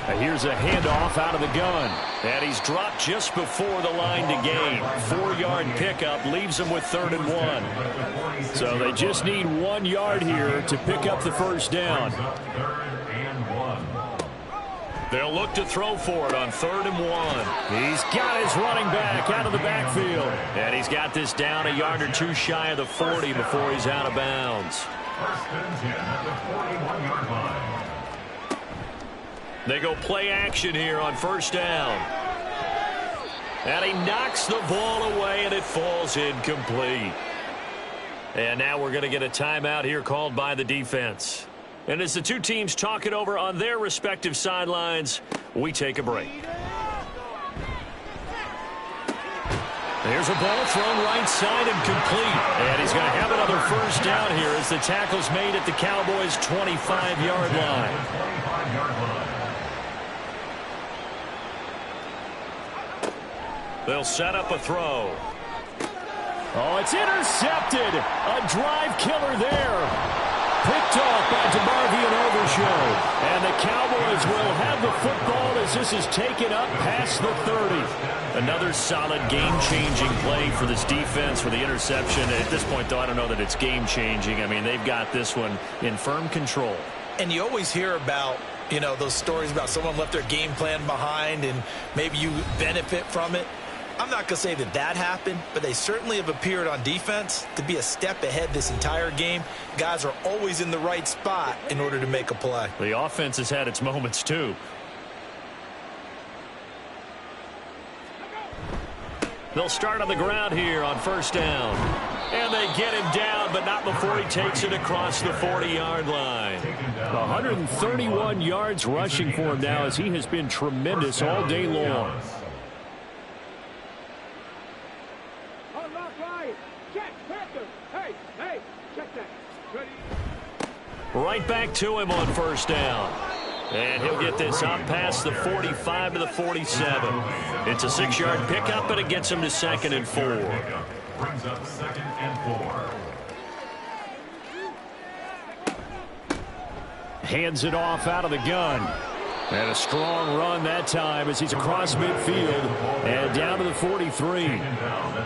And here's a handoff out of the gun. And he's dropped just before the line to gain. 4-yard pickup leaves him with 3rd and 1. So they just need 1 yard here to pick up the 1st down. They'll look to throw for it on 3rd and 1. He's got his running back out of the backfield. And he's got this down a yard or 2 shy of the 40 before he's out of bounds. 1st and 10 at the 41-yard line. They go play action here on first down. And he knocks the ball away, and it falls incomplete. And now we're going to get a timeout here called by the defense. And as the two teams talk it over on their respective sidelines, we take a break. There's a ball thrown right side and complete. And he's going to have another first down here as the tackle's made at the Cowboys' 25-yard line. They'll set up a throw. Oh, it's intercepted. A drive killer there. Picked off by DeMarvion Overshow. And the Cowboys will have the football as this is taken up past the 30. Another solid game-changing play for this defense for the interception. At this point, though, I don't know that it's game-changing. I mean, they've got this one in firm control. And you always hear about, you know, those stories about someone left their game plan behind and maybe you benefit from it. I'm not going to say that that happened, but they certainly have appeared on defense to be a step ahead this entire game. Guys are always in the right spot in order to make a play. The offense has had its moments, too. They'll start on the ground here on first down. And they get him down, but not before he takes it across the 40-yard line. 131 yards rushing for him now as he has been tremendous all day long. Right back to him on first down. And he'll get this up past the 45 to the 47. It's a 6-yard pickup, but it gets him to 2nd and 4. Brings up 2nd and 4. Hands it off out of the gun. And a strong run that time as he's across midfield and down to the 43.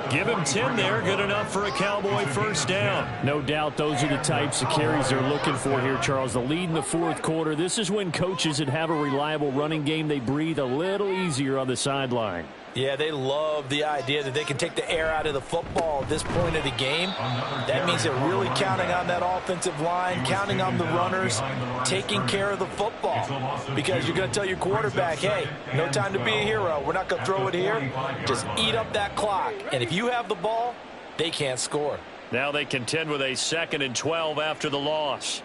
Give him 10 there. Good enough for a Cowboy first down. No doubt those are the types of carries they're looking for here, Charles. The lead in the fourth quarter. This is when coaches that have a reliable running game, they breathe a little easier on the sideline. Yeah, they love the idea that they can take the air out of the football at this point of the game. That means they're really counting on that offensive line, counting on the runners, taking care of the football. Because you're going to tell your quarterback, hey, no time to be a hero. We're not going to throw it here. Just eat up that clock. And if you have the ball, they can't score. Now they contend with a 2nd and 12 after the loss.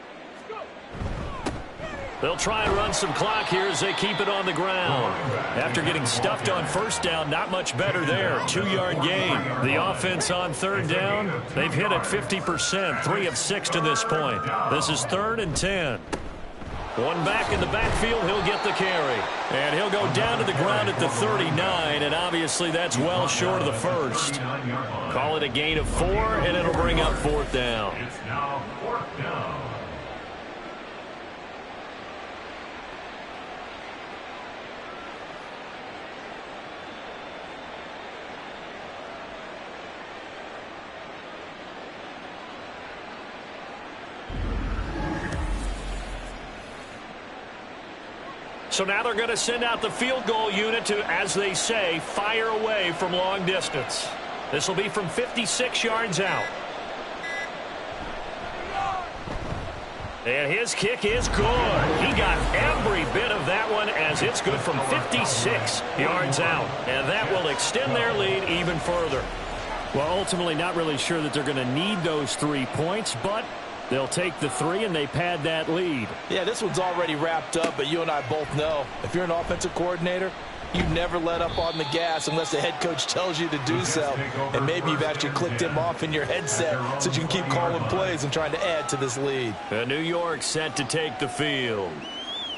They'll try and run some clock here as they keep it on the ground. After getting stuffed on first down, not much better there. 2-yard gain. The offense on third down, they've hit it 50%, 3 of 6 to this point. This is 3rd and 10. One back in the backfield, he'll get the carry. And he'll go down to the ground at the 39, and obviously that's well short of the first. Call it a gain of 4, and it'll bring up 4th down. It's now 4th down. So now they're going to send out the field goal unit to, as they say, fire away from long distance. This will be from 56 yards out. And his kick is good. He got every bit of that one as it's good from 56 yards out. And that will extend their lead even further. Well, ultimately not really sure that they're going to need those 3 points, but they'll take the 3 and they pad that lead. Yeah, this one's already wrapped up, but you and I both know if you're an offensive coordinator, you never let up on the gas unless the head coach tells you to do so. And maybe you've actually clicked him off in your headset so you can keep calling plays and trying to add to this lead. New York set to take the field.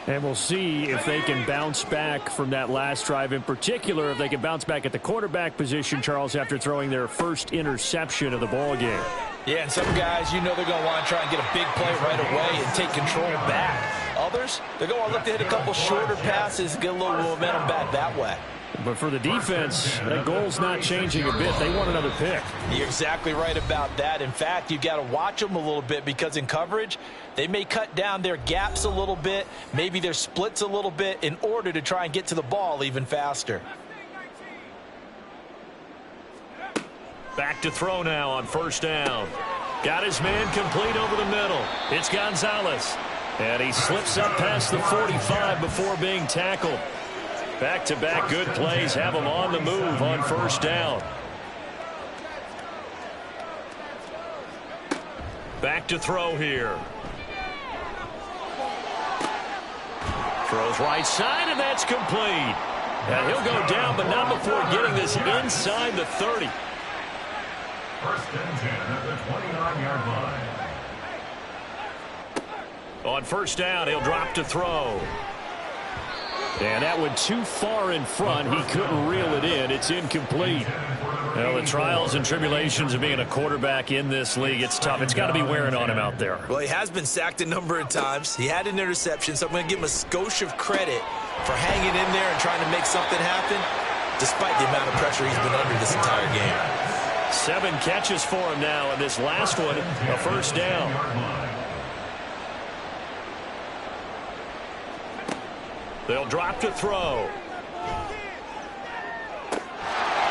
And we'll see if they can bounce back from that last drive. In particular, if they can bounce back at the quarterback position, Charles, after throwing their first interception of the ball game. Yeah, and some guys, you know they're going to want to try and get a big play right away and take control back. Others, they're going to look to hit a couple shorter passes and get a little momentum back that way. But for the defense, that goal's not changing a bit. They want another pick. You're exactly right about that. In fact, you've got to watch them a little bit because in coverage, they may cut down their gaps a little bit, maybe their splits a little bit in order to try and get to the ball even faster. Back to throw now on first down. Got his man complete over the middle. It's Gonzalez. And he slips up past the 45 before being tackled. Back-to-back good plays have him on the move on first down. Back to throw here. Throws right side, and that's complete. And he'll go down, but not before getting this inside the 30. First and 10 at the 29-yard line. On first down, he'll drop to throw. And that one too far in front. He couldn't reel it in. It's incomplete. Well, the trials and tribulations of being a quarterback in this league, it's tough. It's got to be wearing on him out there. Well, he has been sacked a number of times. He had an interception, so I'm going to give him a skosh of credit for hanging in there and trying to make something happen, despite the amount of pressure he's been under this entire game. 7 catches for him now, and this last one, a first down. They'll drop to throw.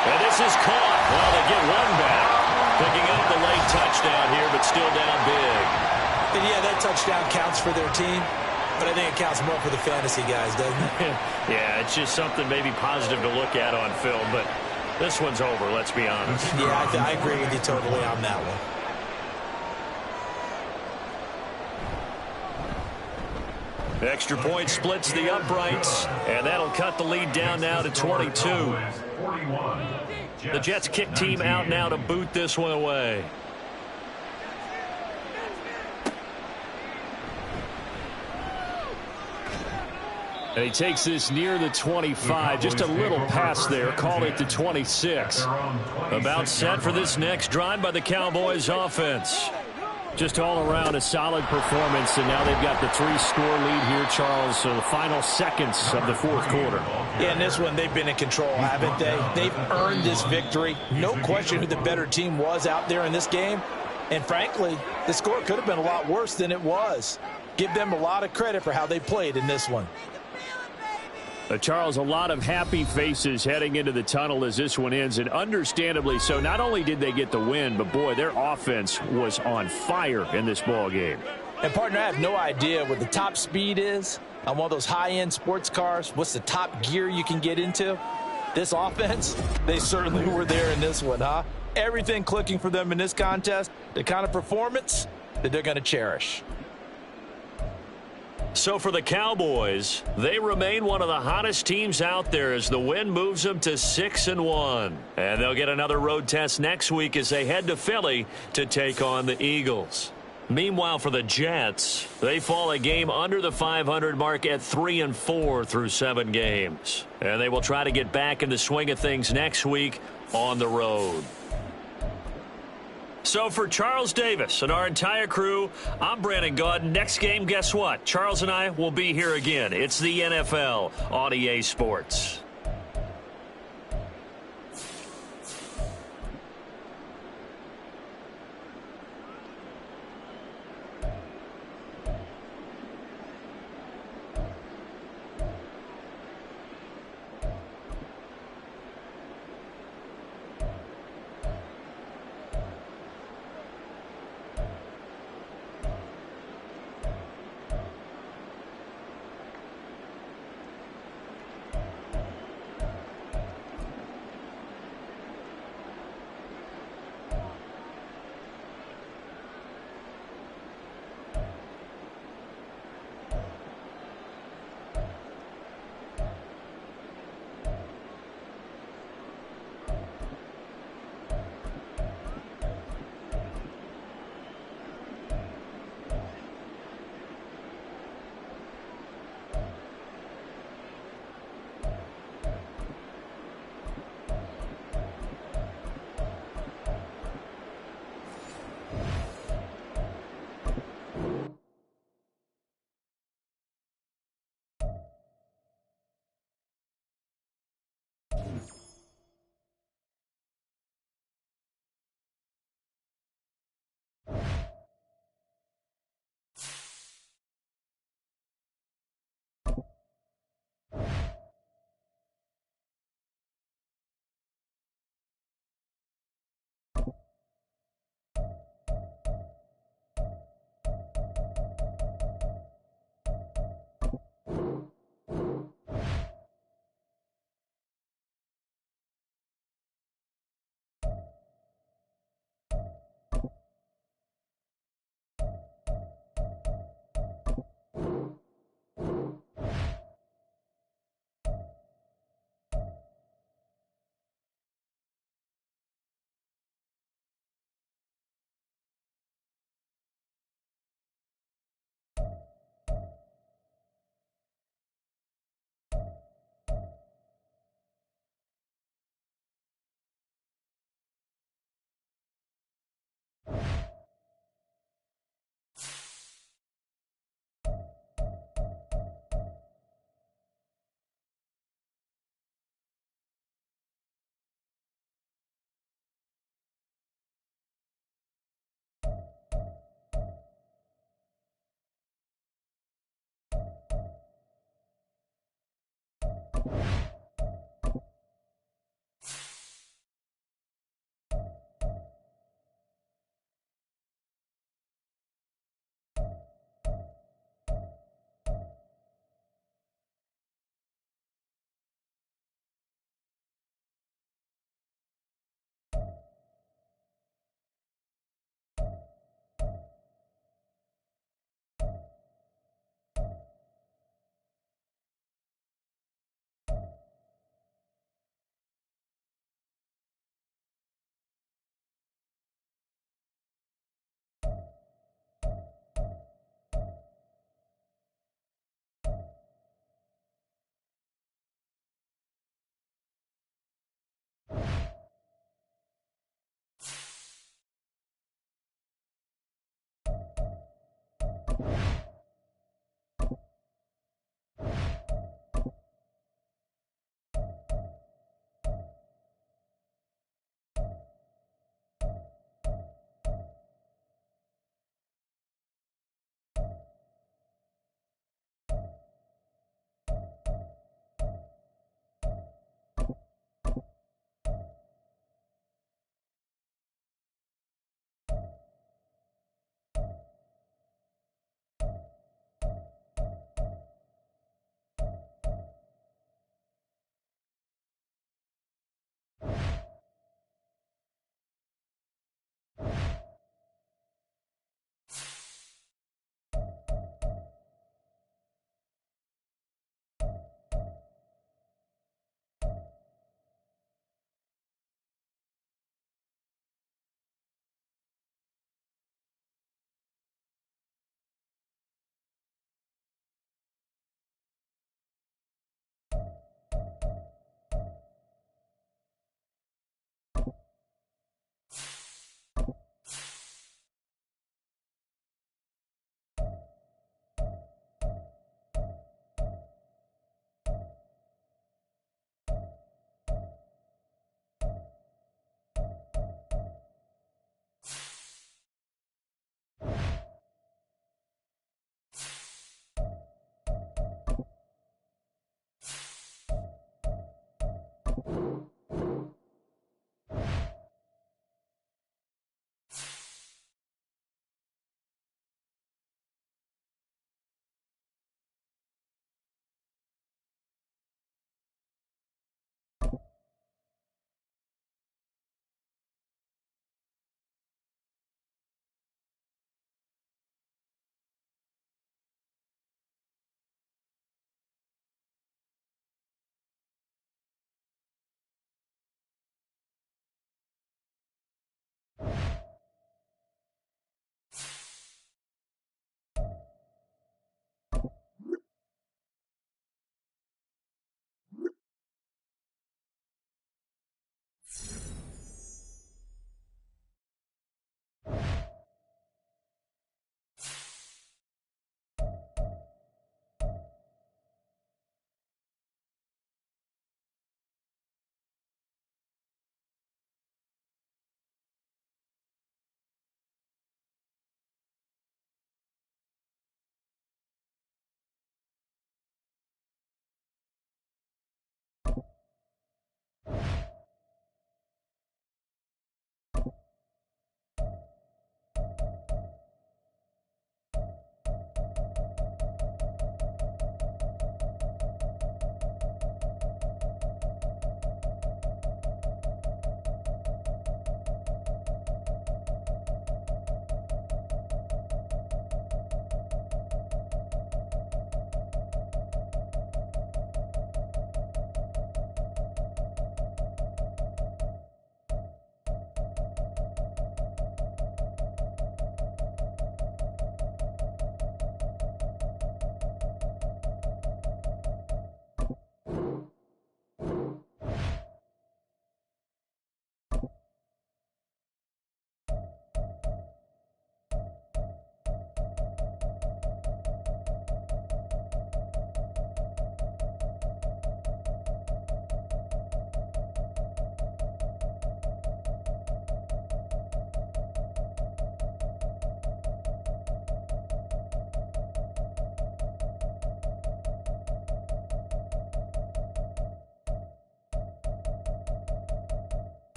And this is caught. Well, they get one back. Picking up the late touchdown here, but still down big. And yeah, that touchdown counts for their team, but I think it counts more for the fantasy guys, doesn't it? Yeah, it's just something maybe positive to look at on film, but this one's over, let's be honest. Yeah, I agree with you totally on that one. Extra point splits the uprights, and that'll cut the lead down now to 22. The Jets kick team out now to boot this one away. And he takes this near the 25, just a little pass there, call it the 26. About set for this next drive by the Cowboys offense. Just all around a solid performance, and now they've got the 3-score lead here, Charles, so the final seconds of the fourth quarter. Yeah, in this one, they've been in control, haven't they? They've earned this victory. No question who the better team was out there in this game. And frankly, the score could have been a lot worse than it was. Give them a lot of credit for how they played in this one. Charles, a lot of happy faces heading into the tunnel as this one ends, and understandably so. Not only did they get the win, but boy, their offense was on fire in this ball game. And partner, I have no idea what the top speed is on one of those high-end sports cars. What's the top gear you can get into? This offense, they certainly were there in this one, huh? Everything clicking for them in this contest, the kind of performance that they're going to cherish. So for the Cowboys, they remain one of the hottest teams out there as the win moves them to 6-1. And they'll get another road test next week as they head to Philly to take on the Eagles. Meanwhile, for the Jets, they fall a game under the 500 mark at 3-4 through 7 games. And they will try to get back in the swing of things next week on the road. So for Charles Davis and our entire crew, I'm Brandon Gaudin. Next game, guess what? Charles and I will be here again. It's the NFL on EA Sports.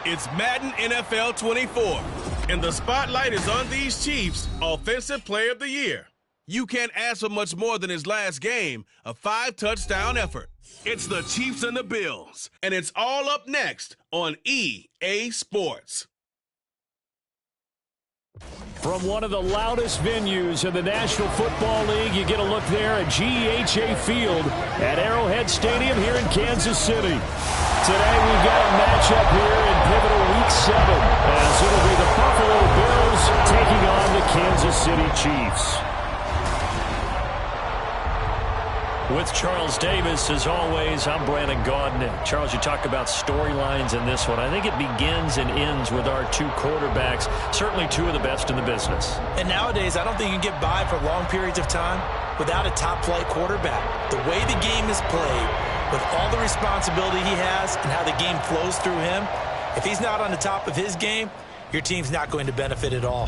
It's Madden NFL 24, and the spotlight is on these Chiefs' Offensive Player of the Year. You can't ask for much more than his last game, a 5-touchdown effort. It's the Chiefs and the Bills, and it's all up next on EA Sports. From one of the loudest venues in the National Football League, you get a look there at GEHA Field at Arrowhead Stadium here in Kansas City. Today we've got a matchup here in pivotal Week 7, as it'll be the Buffalo Bills taking on the Kansas City Chiefs. With Charles Davis, as always, I'm Brandon Gaudin. Charles, you talk about storylines in this one. I think it begins and ends with our two quarterbacks, certainly two of the best in the business. And nowadays, I don't think you can get by for long periods of time without a top-flight quarterback. The way the game is played, with all the responsibility he has and how the game flows through him, if he's not on the top of his game, your team's not going to benefit at all.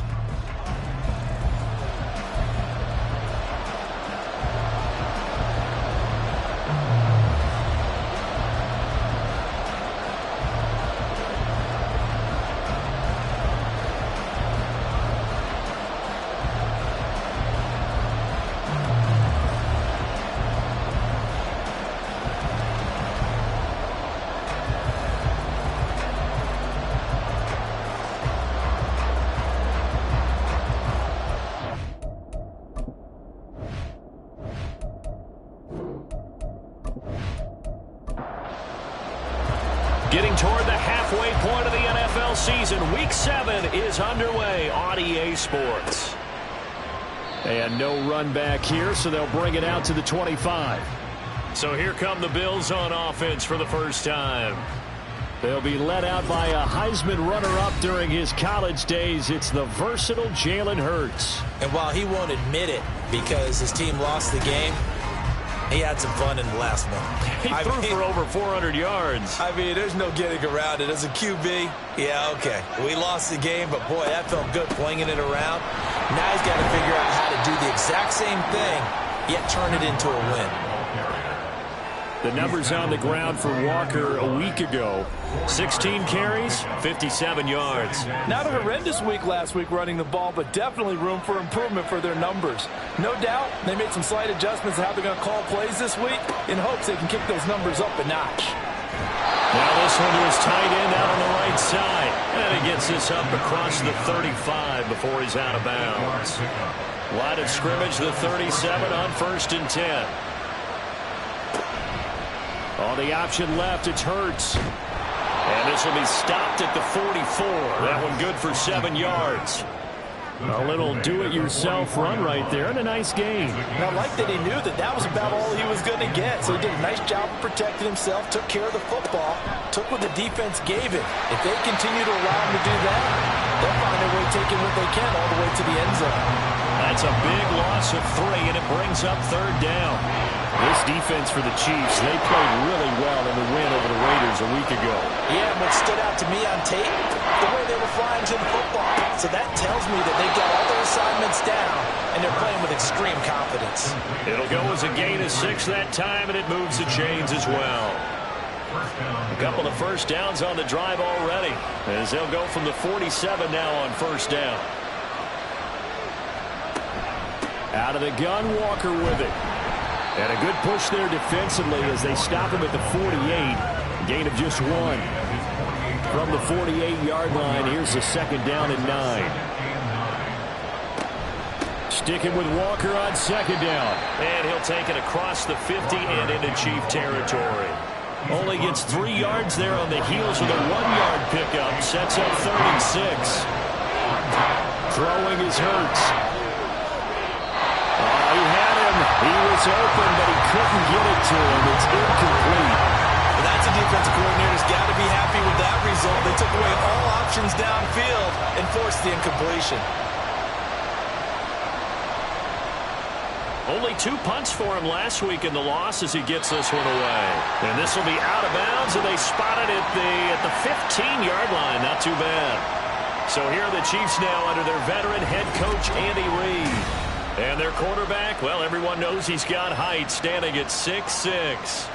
Getting toward the halfway point of the NFL season, Week 7 is underway on EA Sports. And no run back here, so they'll bring it out to the 25. So here come the Bills on offense for the first time. They'll be led out by a Heisman runner-up during his college days. It's the versatile Jalen Hurts. And while he won't admit it because his team lost the game, he had some fun in the last one. He threw for over 400 yards. I mean, there's no getting around it. As a QB, yeah, okay. We lost the game, but boy, that felt good flinging it around. Now he's got to figure out how to do the exact same thing, yet turn it into a win. The numbers on the ground for Walker a week ago. 16 carries, 57 yards. Not a horrendous week last week running the ball, but definitely room for improvement for their numbers. No doubt they made some slight adjustments to how they're going to call plays this week in hopes they can kick those numbers up a notch. Now this one to his tight end out on the right side. And he gets this up across the 35 before he's out of bounds. Line of scrimmage, the 37 on 1st and 10. On the option left, it's Hurts. And this will be stopped at the 44. That one good for 7 yards. A little do-it-yourself run right there, and a nice game. And I like that he knew that that was about all he was going to get. So he did a nice job of protecting himself, took care of the football, took what the defense gave him. If they continue to allow him to do that, they'll find a way taking what they can all the way to the end zone. That's a big loss of 3, and it brings up 3rd down. This defense for the Chiefs, they played really well in the win over the Raiders a week ago. Yeah, and what stood out to me on tape, the way they were flying to the football. So that tells me that they've got all their assignments down, and they're playing with extreme confidence. It'll go as a gain of 6 that time, and it moves the chains as well. A couple of first downs on the drive already, as they'll go from the 47 now on 1st down. Out of the gun, Walker with it. And a good push there defensively as they stop him at the 48. Gain of just 1. From the 48-yard line, here's the 2nd down and 9. Sticking with Walker on 2nd down. And he'll take it across the 50 and into Chief territory. Only gets 3 yards there on the heels of a 1-yard pickup. Sets up 3rd and 6. Throwing is Hurts. He had him. He was open, but he couldn't get it to him. It's incomplete. Well, that's a defensive coordinator's got to be happy with that result. They took away all options downfield and forced the incompletion. Only 2 punts for him last week in the loss as he gets this one away. And this will be out of bounds, and they spot it at the 15-yard line. Not too bad. So here are the Chiefs now under their veteran head coach, Andy Reid. And their quarterback, well, everyone knows he's got height, standing at 6'6".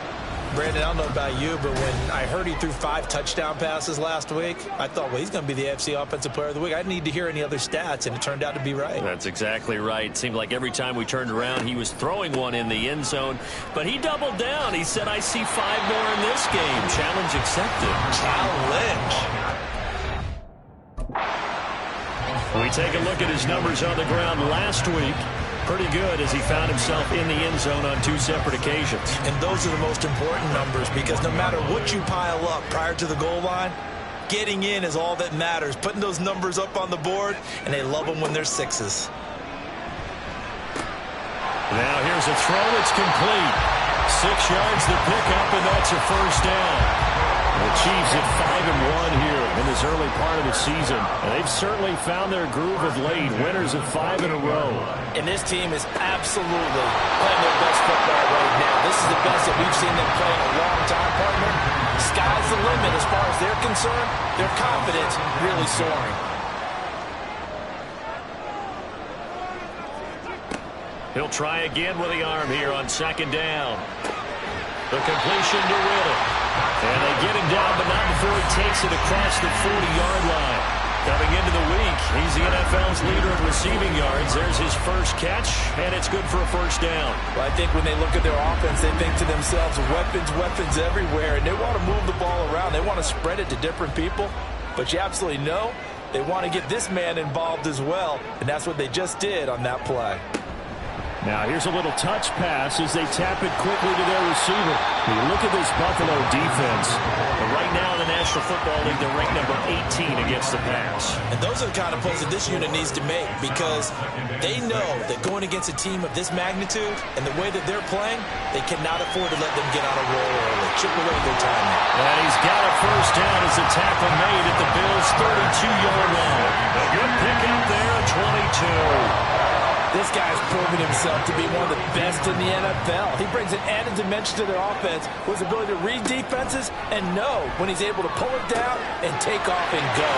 Brandon, I don't know about you, but when I heard he threw 5 touchdown passes last week, I thought, well, he's going to be the AFC Offensive Player of the Week. I didn't need to hear any other stats, and it turned out to be right. That's exactly right. It seemed like every time we turned around, he was throwing one in the end zone. But he doubled down. He said, I see 5 more in this game. Challenge accepted. Challenge. We take a look at his numbers on the ground last week. Pretty good as he found himself in the end zone on 2 separate occasions. And those are the most important numbers because no matter what you pile up prior to the goal line, getting in is all that matters. Putting those numbers up on the board, and they love them when they're 6s. Now here's a throw. It's complete. 6 yards the pickup, and that's a first down. The Chiefs at 5-1 here in this early part of the season. And they've certainly found their groove of late. Winners of 5 in a row. And this team is absolutely playing their best football right now. This is the best that we've seen them play in a long time, partner. Sky's the limit as far as they're concerned. Their confidence really soaring. He'll try again with the arm here on 2nd down. The completion to Riddle. And they get him down, but not before he takes it across the 40-yard line. Coming into the week, he's the NFL's leader in receiving yards. There's his first catch, and it's good for a first down. Well, I think when they look at their offense, they think to themselves, weapons everywhere, and they want to move the ball around. They want to spread it to different people, but you absolutely know they want to get this man involved as well, and that's what they just did on that play. Now here's a little touch pass as they tap it quickly to their receiver. You look at this Buffalo defense. But right now in the National Football League, they're ranked number 18 against the pass. And those are the kind of plays that this unit needs to make because they know that going against a team of this magnitude and the way that they're playing, they cannot afford to let them get on a roll early. Chip away their timing. And he's got a first down as the tackle made at the Bills' 32-yard line. A good pickup there at 22. This guy's proven himself to be one of the best in the NFL. He brings an added dimension to their offense with his ability to read defenses and know when he's able to pull it down and take off and go.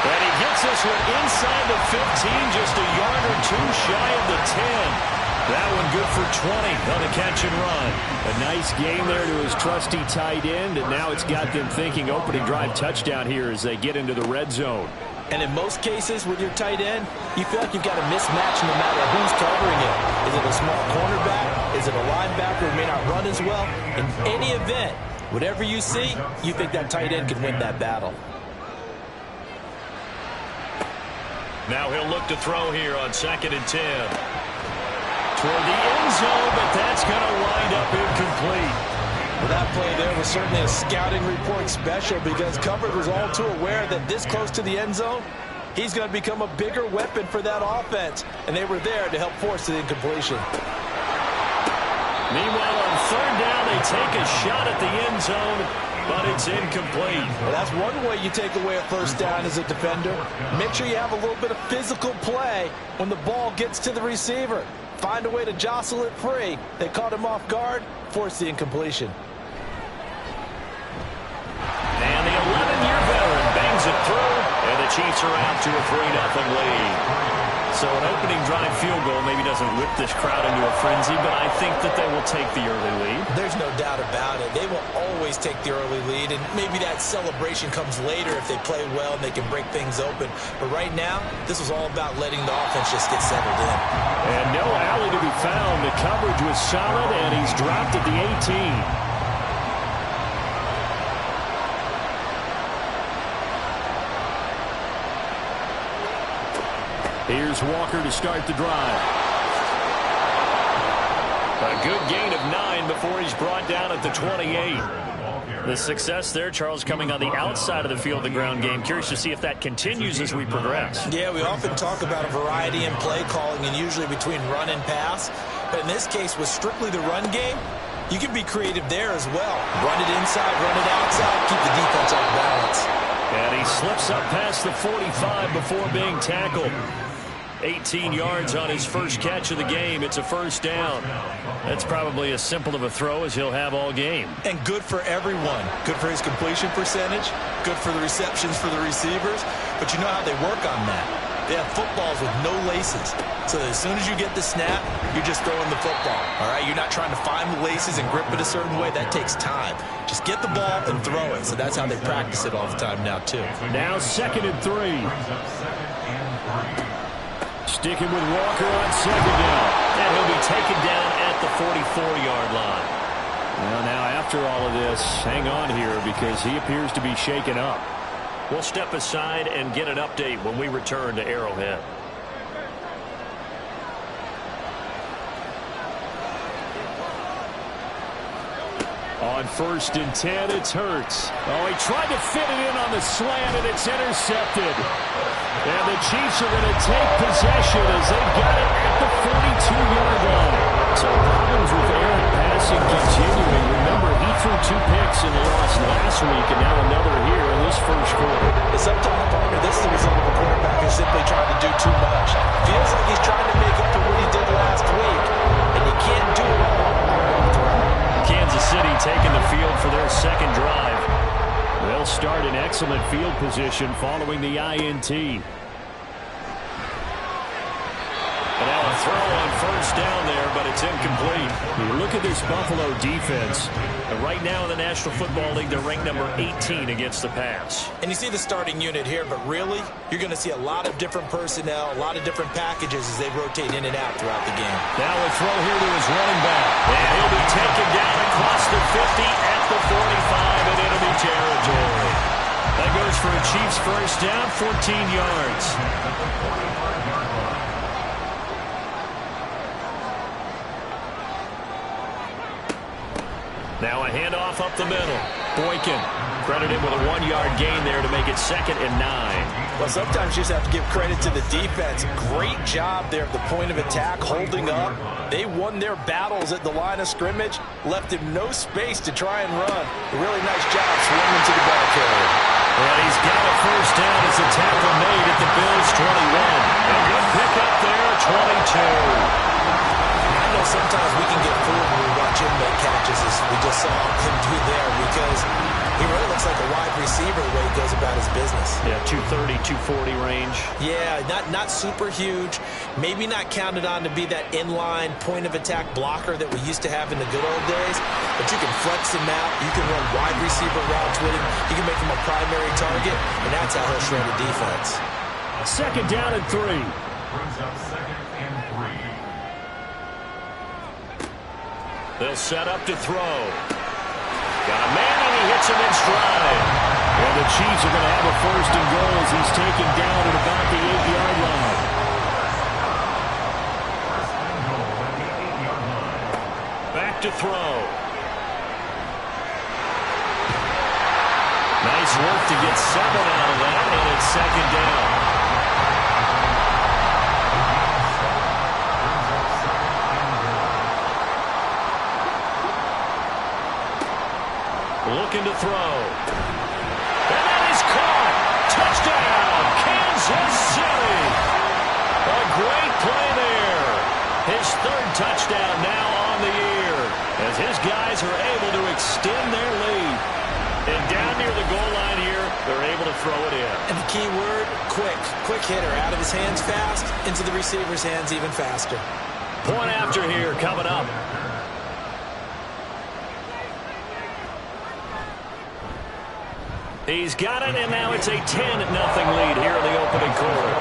And he gets this one inside the 15, just a yard or 2 shy of the 10. That one good for 20 on the catch and run. A nice game there to his trusty tight end, and now it's got them thinking opening drive touchdown here as they get into the red zone. And in most cases with your tight end, you feel like you've got a mismatch no matter who's covering it. Is it a small cornerback? Is it a linebacker who may not run as well? In any event, whatever you see, you think that tight end can win that battle. Now he'll look to throw here on 2nd and 10. Toward the end zone, but that's going to wind up incomplete. Well, that play there was certainly a scouting report special because coverage was all too aware that this close to the end zone, he's going to become a bigger weapon for that offense, and they were there to help force the incompletion. Meanwhile, on 3rd down, they take a shot at the end zone, but it's incomplete. Well, that's one way you take away a first down as a defender. Make sure you have a little bit of physical play when the ball gets to the receiver. Find a way to jostle it free. They caught him off guard, force the incompletion. And the 11-year veteran bangs it through, and the Chiefs are out to a 3-0 lead. So an opening drive field goal maybe doesn't whip this crowd into a frenzy, but I think that they will take the early lead. There's no doubt about it. They will always take the early lead, and maybe that celebration comes later if they play well and they can break things open. But right now, this was all about letting the offense just get settled in. And no alley to be found. The coverage was solid, and he's dropped at the 18. Here's Walker to start the drive. A good gain of 9 before he's brought down at the 28. The success there, Charles, coming on the outside of the field, the ground game. Curious to see if that continues as we progress. Yeah, we often talk about a variety in play calling and usually between run and pass. But in this case, with strictly the run game, you can be creative there as well. Run it inside, run it outside, keep the defense off balance. And he slips up past the 45 before being tackled. 18 yards on his first catch of the game. It's a first down. That's probably as simple of a throw as he'll have all game. And good for everyone. Good for his completion percentage. Good for the receptions for the receivers. But you know how they work on that. They have footballs with no laces. So as soon as you get the snap, you're just throwing the football. All right, you're not trying to find the laces and grip it a certain way. That takes time. Just get the ball and throw it. So that's how they practice it all the time now, too. Now 2nd and 3. Sticking with Walker on 2nd down. And he'll be taken down at the 44-yard line. Well, now after all of this, hang on here because he appears to be shaken up. We'll step aside and get an update when we return to Arrowhead. On 1st and 10, it's Hurts. Oh, he tried to fit it in on the slant, and it's intercepted. And the Chiefs are going to take possession as they've got it at the 42-yard line. So problems with errant passing continuing. Remember, he threw 2 picks in the loss last week, and now another here in this first quarter. Sometimes, partner, this is the result of a quarterback who's simply trying to do too much. Feels like he's trying to make up for what he did last week, and you can't do it all on one throw. Kansas City taking the field for their 2nd drive. They'll start in excellent field position following the INT. And now a throw on 1st down there, but it's incomplete. You look at this Buffalo defense. Right now in the National Football League, they're ranked number 18 against the pass. And you see the starting unit here, but really, you're going to see a lot of different personnel, a lot of different packages as they rotate in and out throughout the game. Now a throw here to his running back. And he'll be taken down across the 50 at the 45 in enemy territory. That goes for a Chiefs first down, 14 yards. Now a handoff up the middle. Boykin credited with a 1-yard gain there to make it 2nd and 9. Well, sometimes you just have to give credit to the defense. Great job there at the point of attack, holding up. They won their battles at the line of scrimmage, left him no space to try and run. A really nice job swinging to the ball carrier. And he's got a first down as the tackle made at the Bills' 21. A good pick up there, 22. I know sometimes we can get fooled when we watch him make catches as we just saw him do there because he really looks like a wide receiver the way he goes about his business. Yeah, 230, 240 range. Yeah, not super huge. Maybe not counted on to be that inline point-of-attack blocker that we used to have in the good old days, but you can flex him out. You can run wide receiver routes with him. You can make him a primary target, and that's how he'll shred a defense. 2nd down and 3. Brings up 2nd and 3. They'll set up to throw. Got a man, and he hits him in stride. And the Chiefs are going to have a 1st and goal as he's taken down at about the 8-yard line. Back to throw. Nice work to get 7 out of that, and it's 2nd down. Looking to throw. And that is caught. Touchdown, Kansas City. A great play there. His 3rd touchdown now on the year as his guys are able to extend their lead. And down near the goal line here, they're able to throw it in. And the key word, quick. Quick hitter. Out of his hands fast, into the receiver's hands even faster. Point after here coming up. He's got it, and now it's a 10-0 lead here in the opening quarter.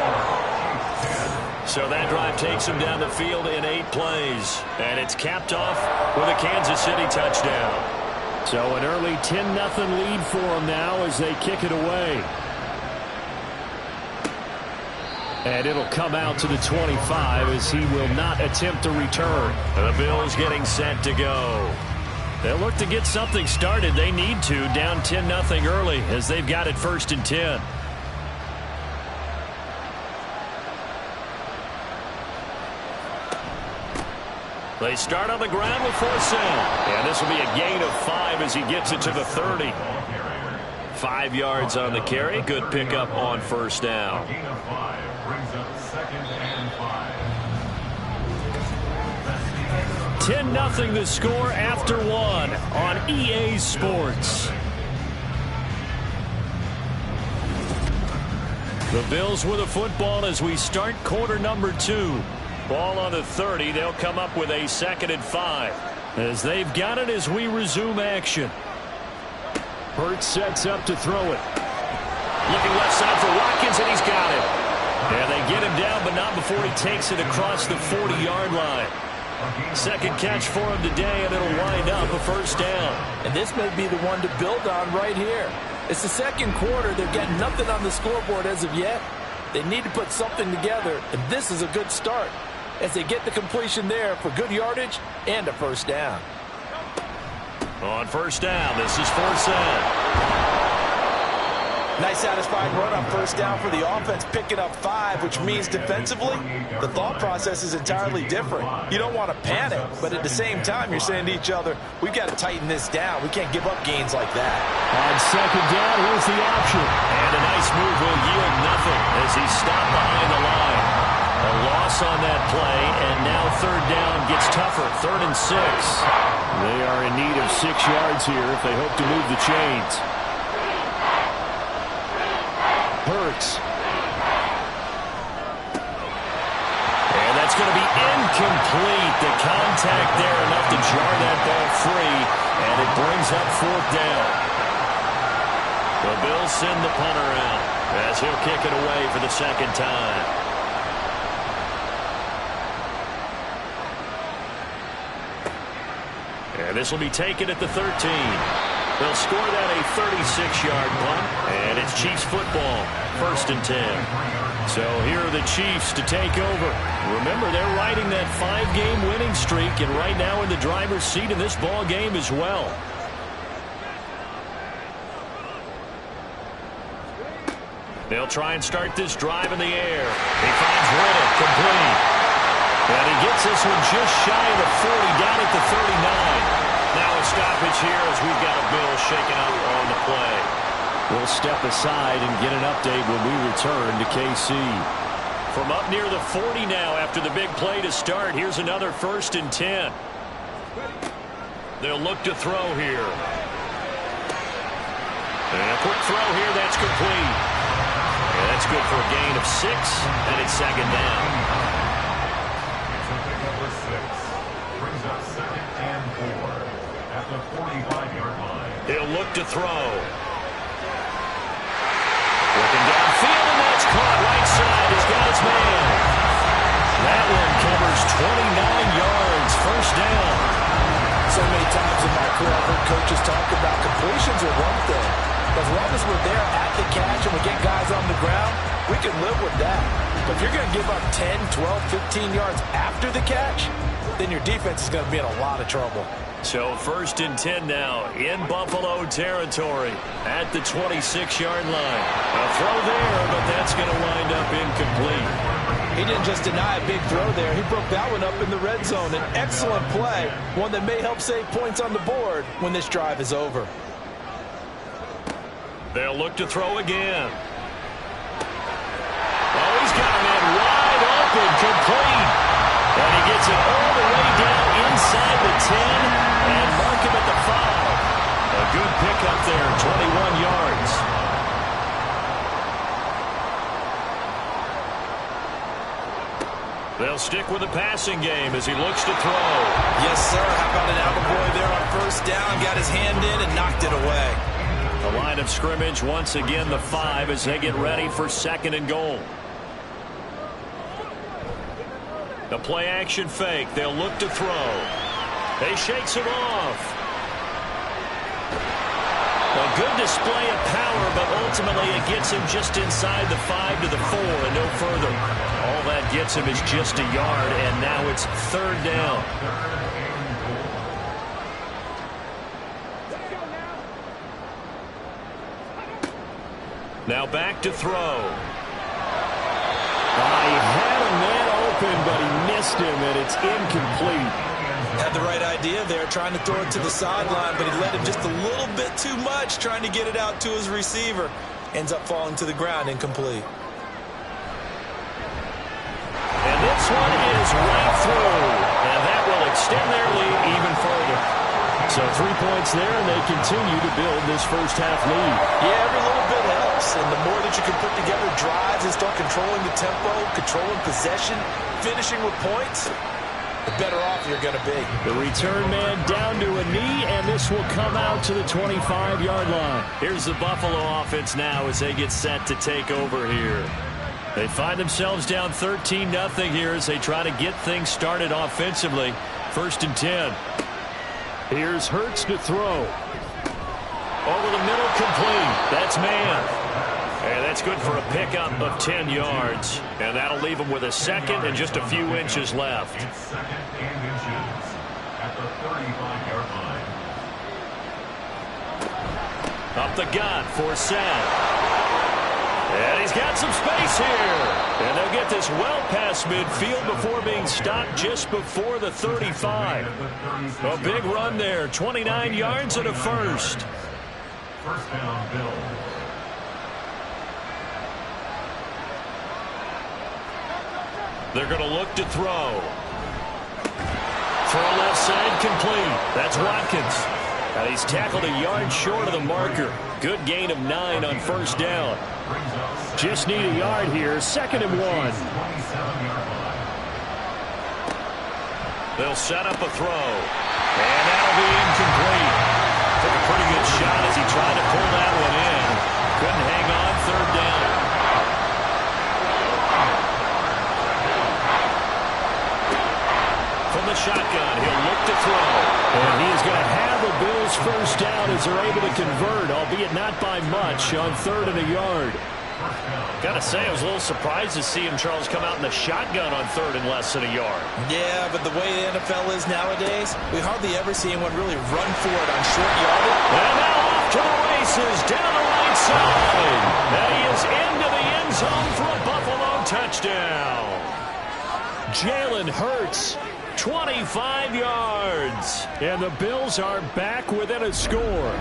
So that drive takes him down the field in 8 plays. And it's capped off with a Kansas City touchdown. So an early 10-0 lead for them now as they kick it away. And it'll come out to the 25 as he will not attempt to return. The Bills getting set to go. They'll look to get something started. They need to, down 10-0 early as they've got it 1st and 10. They start on the ground with 4 down. And this will be a gain of 5 as he gets it to the 30. 5 yards on the carry. Good pickup on 1st down. Gain of 5 brings up 2nd and 5. 10-0 the score after 1 on EA Sports. The Bills with a football as we start quarter number 2. Ball on the 30. They'll come up with a 2nd and 5. As they've got it as we resume action. Hurts sets up to throw it. Looking left side for Watkins, and he's got it. And they get him down, but not before he takes it across the 40-yard line. Second catch for him today, and it'll wind up a first down. And this may be the one to build on right here. It's the second quarter. They're getting nothing on the scoreboard as of yet. They need to put something together, and this is a good start as they get the completion there for good yardage and a first down. On first down, this is fourth down. Nice satisfying run on first down for the offense, picking up 5, which means defensively, the thought process is entirely different. You don't want to panic, but at the same time, you're saying to each other, we've got to tighten this down. We can't give up gains like that. On second down, here's the option. And a nice move will yield nothing as he's stopped behind the line. A loss on that play, and now third down gets tougher, 3rd and 6. They are in need of 6 yards here if they hope to move the chains. Hurts. And that's going to be incomplete. The contact there enough to jar that ball free, and it brings up 4th down. The Bills send the punter out as he'll kick it away for the 2nd time. And this will be taken at the 13. They'll score that a 36-yard punt, and it's Chiefs football, 1st and 10. So here are the Chiefs to take over. Remember, they're riding that 5-game winning streak, and right now in the driver's seat in this ball game as well. They'll try and start this drive in the air. He finds Riddick, complete. And he gets this one just shy of the 40, down at the 39. Now a stoppage here as we've got a Bill shaken up on the play. We'll step aside and get an update when we return to KC. From up near the 40 now after the big play to start, here's another 1st and 10. They'll look to throw here. And a quick throw here, that's complete. And that's good for a gain of 6, and it's 2nd down. Number 6 brings up 2nd and 4 at the 45-yard line. He'll look to throw. Looking downfield, and that's caught right side. He's got his man. That one covers 29 yards. First down. So many times in my career, I've heard coaches talk about completions are one thing. As long as we're there at the catch and we get guys on the ground, we can live with that. But if you're going to give up 10, 12, 15 yards after the catch, then your defense is going to be in a lot of trouble. So 1st and 10 now in Buffalo territory at the 26-yard line. A throw there, but that's going to wind up incomplete. He didn't just deny a big throw there. He broke that one up in the red zone. An excellent play, one that may help save points on the board when this drive is over. They'll look to throw again. Oh, he's got a man wide open, complete. And he gets it all the way down inside the 10 and mark him at the 5. A good pickup there, 21 yards. They'll stick with the passing game as he looks to throw. Yes, sir. How about an attaboy there on first down? Got his hand in and knocked it away. The line of scrimmage, once again, the 5 as they get ready for 2nd and goal. The play action fake. They'll look to throw. He shakes him off. A good display of power, but ultimately it gets him just inside the 5 to the 4 and no further. All that gets him is just a yard, and now it's 3rd down. Now back to throw. He had a man open, but he missed him, and it's incomplete. Had the right idea there, trying to throw it to the sideline, but he let him just a little bit too much, trying to get it out to his receiver. Ends up falling to the ground, incomplete. And this one is right through, and that will extend their lead even further. So 3 points there, and they continue to build this first half lead. Yeah, every little bit helps. And the more that you can put together drives and start controlling the tempo, controlling possession, finishing with points, the better off you're going to be. The return man down to a knee, and this will come out to the 25-yard line. Here's the Buffalo offense now as they get set to take over here. They find themselves down 13-0 here as they try to get things started offensively. 1st and 10. Here's Hurts to throw. Over the middle, complete. That's man. And that's good for a pickup of 10 yards. And that'll leave him with a second and just a few inches left. It's second and inches at the 35-yard line. Up the gun for Sam. And he's got some space here. And they'll get this well past midfield before being stopped just before the 35. A big run there. 29 yards and a first. First down, Bill. They're going to look to throw. Throw left side complete. That's Watkins. And he's tackled a yard short of the marker. Good gain of 9 on first down. Just need a yard here. 2nd and 1. They'll set up a throw. And that'll be incomplete. Took a pretty good shot as he tried to pull that one in. Couldn't hang on. 3rd down. From the shotgun, he'll look to throw. And he is going to have the Bills first down as they're able to convert, albeit not by much, on 3rd and a yard. Got to say, I was a little surprised to see him, Charles, come out in the shotgun on 3rd and less than a yard. Yeah, but the way the NFL is nowadays, we hardly ever see anyone really run for it on short yardage. And now off to the races, down the right side. And he is into the end zone for a Buffalo touchdown. Jalen Hurts, 25 yards. And the Bills are back within a score.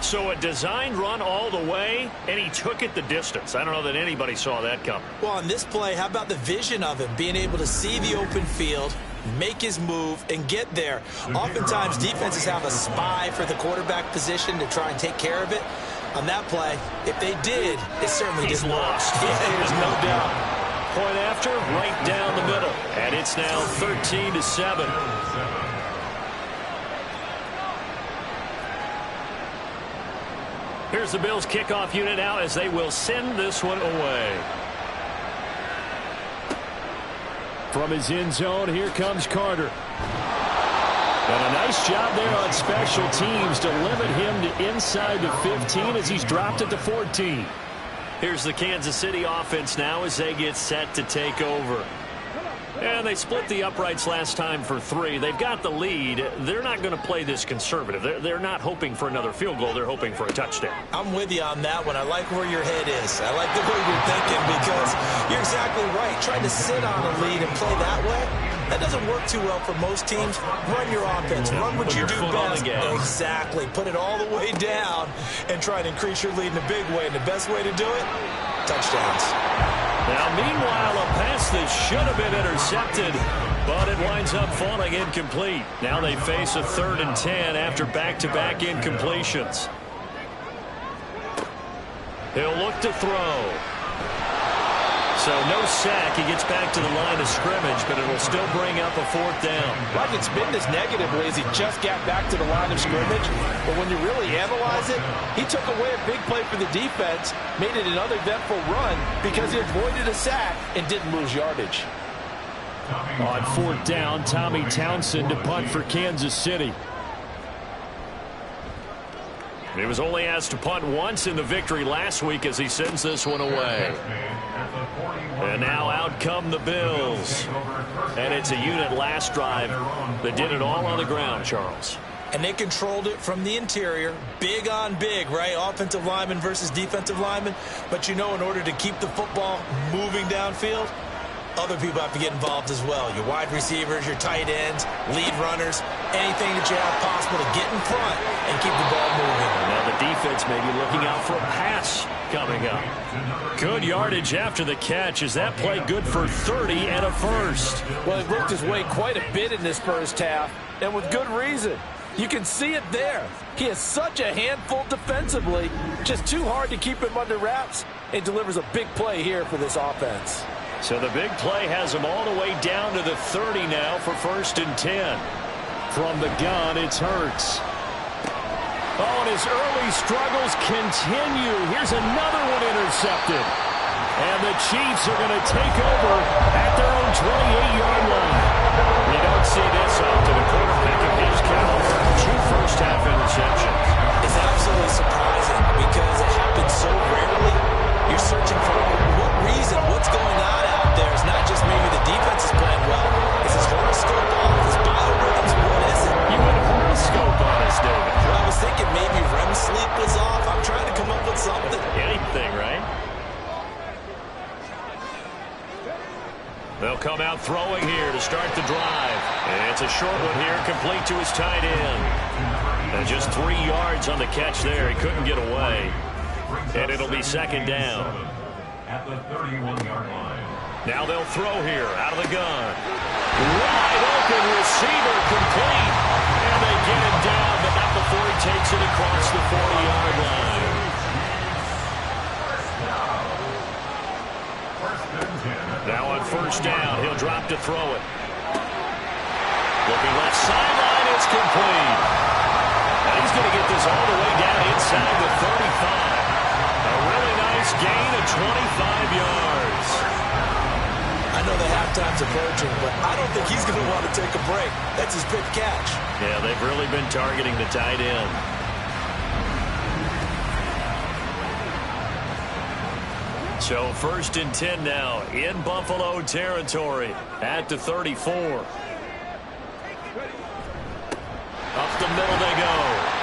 So a designed run all the way, and he took it the distance. I don't know that anybody saw that coming. Well, on this play, how about the vision of him, being able to see the open field, make his move, and get there. Oftentimes, defenses have a spy for the quarterback position to try and take care of it. On that play, if they did, it certainly He's didn't lost. work. Yeah, there's no doubt. Point after, right down the middle. And it's now 13-7. Here's the Bills kickoff unit out as they will send this one away. From his end zone, here comes Carter. And a nice job there on special teams to limit him to inside the 15 as he's dropped it to 14. Here's the Kansas City offense now as they get set to take over. And they split the uprights last time for 3. They've got the lead. They're not going to play this conservative. They're not hoping for another field goal. They're hoping for a touchdown. I'm with you on that one. I like where your head is. I like the way you're thinking because you're exactly right. Trying to sit on a lead and play that way, that doesn't work too well for most teams. Run your offense. Run what you do best. Exactly. Put it all the way down and try to increase your lead in a big way. And the best way to do it, touchdowns. Now, meanwhile, a pass that should have been intercepted, but it winds up falling incomplete. Now they face a 3rd and 10 after back-to-back incompletions. He'll look to throw. So no sack. He gets back to the line of scrimmage, but it'll still bring up a 4th down. Like it's been this negatively as he just got back to the line of scrimmage. But when you really analyze it, he took away a big play for the defense, made it an uneventful run because he avoided a sack and didn't lose yardage. On 4th down, Tommy Townsend to punt for Kansas City. He was only asked to punt once in the victory last week as he sends this one away. And now out come the Bills. And it's a unit last drive that did it all on the ground, Charles. And they controlled it from the interior. Big on big, right? Offensive lineman versus defensive lineman. But you know, in order to keep the football moving downfield, other people have to get involved as well. Your wide receivers, your tight ends, lead runners, anything that you have possible to get in front and keep the ball moving. Now the defense may be looking out for a pass coming up. Good yardage after the catch. Is that play good for 30 and a first? Well, he worked his way quite a bit in this first half, and with good reason. You can see it there. He is such a handful defensively. Just too hard to keep him under wraps, and delivers a big play here for this offense. So the big play has him all the way down to the 30 now for 1st and 10. From the gun, it's Hurts. Oh, and his early struggles continue. Here's another one intercepted. And the Chiefs are going to take over at their own 28-yard line. You don't see this often. A quarterback of his caliber, 2 first-half interceptions. It's absolutely surprising because it happens so rarely. You're searching for what reason, what's going on out there. It's not just maybe the defense is playing well. Is his horoscope off? His biorhythms? What is it? You went horoscope on us, David. Well, I was thinking maybe REM sleep was off. I'm trying to come up with something. Anything, right? They'll come out throwing here to start the drive. And it's a short one here, complete to his tight end. And just 3 yards on the catch there. He couldn't get away. And it'll be 2nd down. At the 31-yard line. Now they'll throw here out of the gun. Wide open receiver, complete. And they get him down, but not before he takes it across the 40-yard line. Now on 1st down, he'll drop to throw it. Looking left sideline, it's complete. And he's going to get this all the way down inside the 35. A really nice gain of 25 yards. I know the halftime's approaching, but I don't think he's going to want to take a break. That's his big catch. Yeah, they've really been targeting the tight end. So 1st and 10 now in Buffalo territory at the 34. Up the middle they go.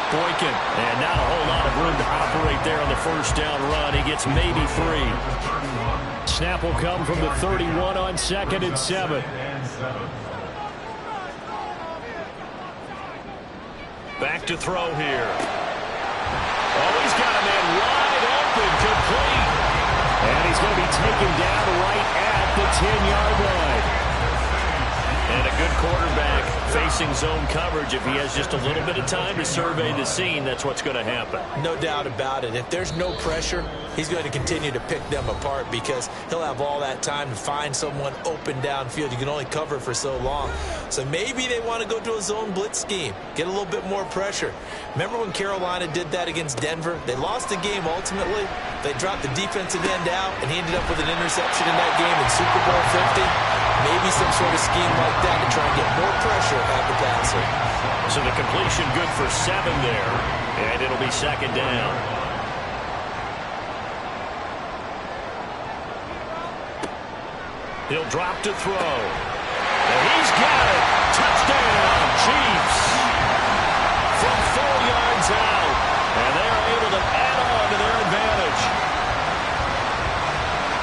Boykin. And not a whole lot of room to operate there on the 1st down run. He gets maybe 3. Snap will come from the 31 on 2nd and 7. Back to throw here. Oh, he's got a man wide open, complete. And he's going to be taken down right at the 10-yard line. And a good quarterback facing zone coverage. If he has just a little bit of time to survey the scene, that's what's going to happen. No doubt about it. If there's no pressure, he's going to continue to pick them apart because he'll have all that time to find someone open downfield. You can only cover for so long. So maybe they want to go to a zone blitz scheme, get a little bit more pressure. Remember when Carolina did that against Denver? They lost the game ultimately. They dropped the defensive end out, and he ended up with an interception in that game in Super Bowl 50. Maybe some sort of scheme like that to try and get more pressure at the passer. So the completion good for 7 there, and it'll be 2nd down. He'll drop to throw. And he's got it. Touchdown, Chiefs. From 4 yards out, and they're able to add on to their advantage.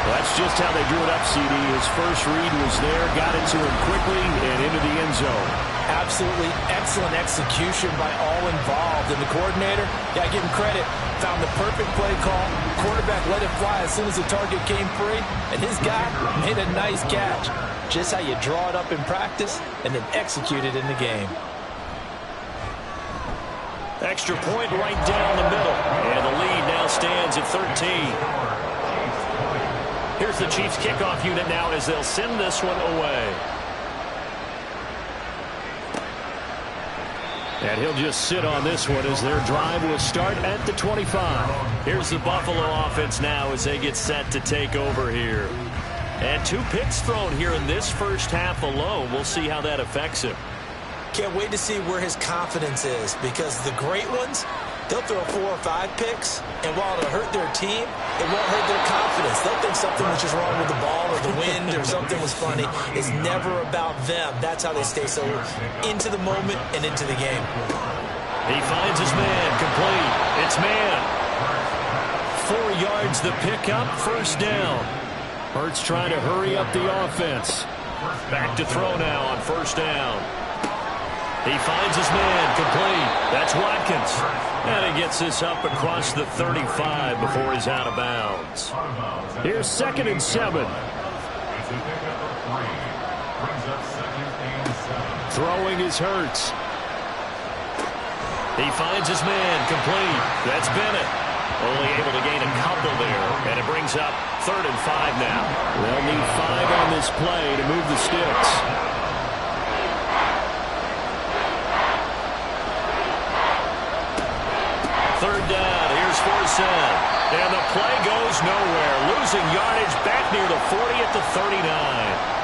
That's just how they drew it up, CD. His first read was there, got it to him quickly, and into the end zone. Absolutely excellent execution by all involved. And the coordinator, yeah, give him credit, found the perfect play call. Quarterback let it fly as soon as the target came free, and his guy made a nice catch. Just how you draw it up in practice and then execute it in the game. Extra point right down the middle, and the lead now stands at 13. Here's the Chiefs kickoff unit now as they'll send this one away. And he'll just sit on this one as their drive will start at the 25. Here's the Buffalo offense now as they get set to take over here. And 2 picks thrown here in this first half alone. We'll see how that affects him. Can't wait to see where his confidence is because the great ones, they'll throw 4 or 5 picks, and while it'll hurt their team, it won't hurt their confidence. They'll think something was just wrong with the ball or the wind or something was funny. It's never about them. That's how they stay so into the moment and into the game. He finds his man, complete. It's man. 4 yards the pickup, 1st down. Hurts trying to hurry up the offense. Back to throw now on 1st down. He finds his man, complete. That's Watkins. And he gets this up across the 35 before he's out of bounds. Here's 2nd and 7. Throwing is Hurts. He finds his man, complete. That's Bennett. Only able to gain a couple there, and it brings up 3rd and 5 now. They'll need 5 on this play to move the sticks. Third down, here's Forsythe. And the play goes nowhere. Losing yardage back near the 40 at the 39.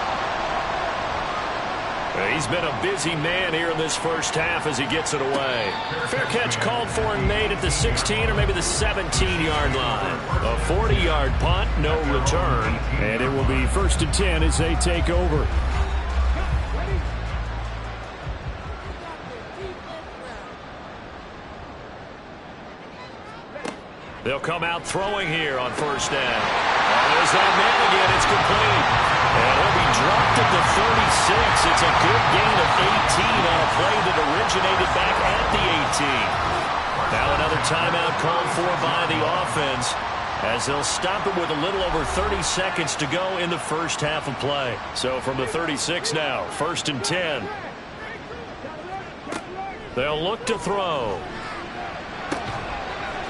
He's been a busy man here in this first half as he gets it away. Fair catch called for and made at the 16 or maybe the 17-yard line. A 40-yard punt, no return. And it will be 1st and 10 as they take over. They'll come out throwing here on 1st down. There's that man again. It's complete. And he'll be dropped at the 36. It's a good gain of 18 on a play that originated back at the 18. Now another timeout called for by the offense as they'll stop it with a little over 30 seconds to go in the first half of play. So from the 36 now, 1st and 10. They'll look to throw.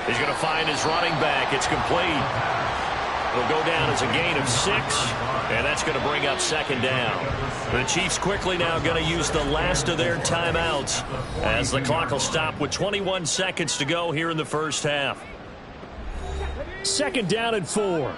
He's going to find his running back. It's complete. It'll go down as a gain of 6, and that's going to bring up 2nd down. The Chiefs quickly now going to use the last of their timeouts as the clock will stop with 21 seconds to go here in the first half. 2nd down and 4.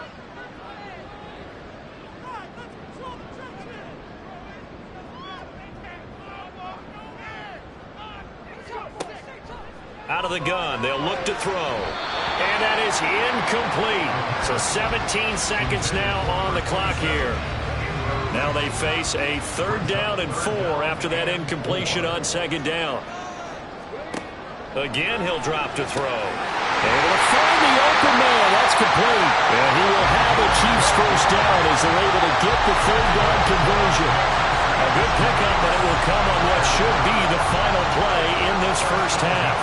Out of the gun, they'll look to throw. And that is incomplete. So 17 seconds now on the clock here. Now they face a 3rd down and 4 after that incompletion on 2nd down. Again, he'll drop to throw. Able to find the open man. That's complete. And he will have the Chiefs 1st down as they're able to get the 3rd down conversion. A good pickup, but it will come on what should be the final play in this first half.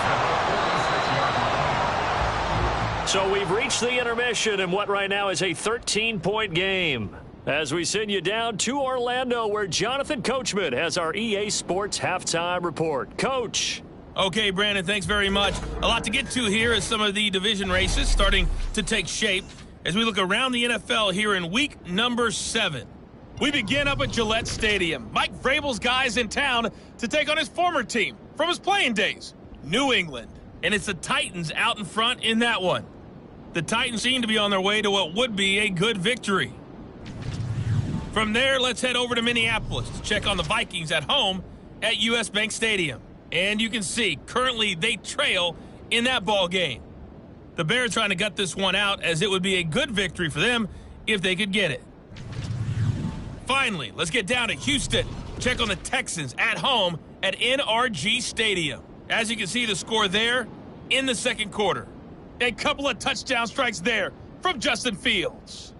So we've reached the intermission in what right now is a 13-point game. As we send you down to Orlando where Jonathan Coachman has our EA Sports Halftime Report. Coach. Okay, Brandon, thanks very much. A lot to get to here as some of the division races starting to take shape as we look around the NFL here in week number 7. We begin up at Gillette Stadium. Mike Vrabel's guys in town to take on his former team from his playing days, New England. And it's the Titans out in front in that one. The Titans seem to be on their way to what would be a good victory. From there, let's head over to Minneapolis to check on the Vikings at home at US Bank Stadium. And you can see, currently they trail in that ball game. The Bears trying to gut this one out as it would be a good victory for them if they could get it. Finally, let's get down to Houston. Check on the Texans at home at NRG Stadium. As you can see, the score there in the 2nd quarter. A couple of touchdown strikes there from Justin Fields.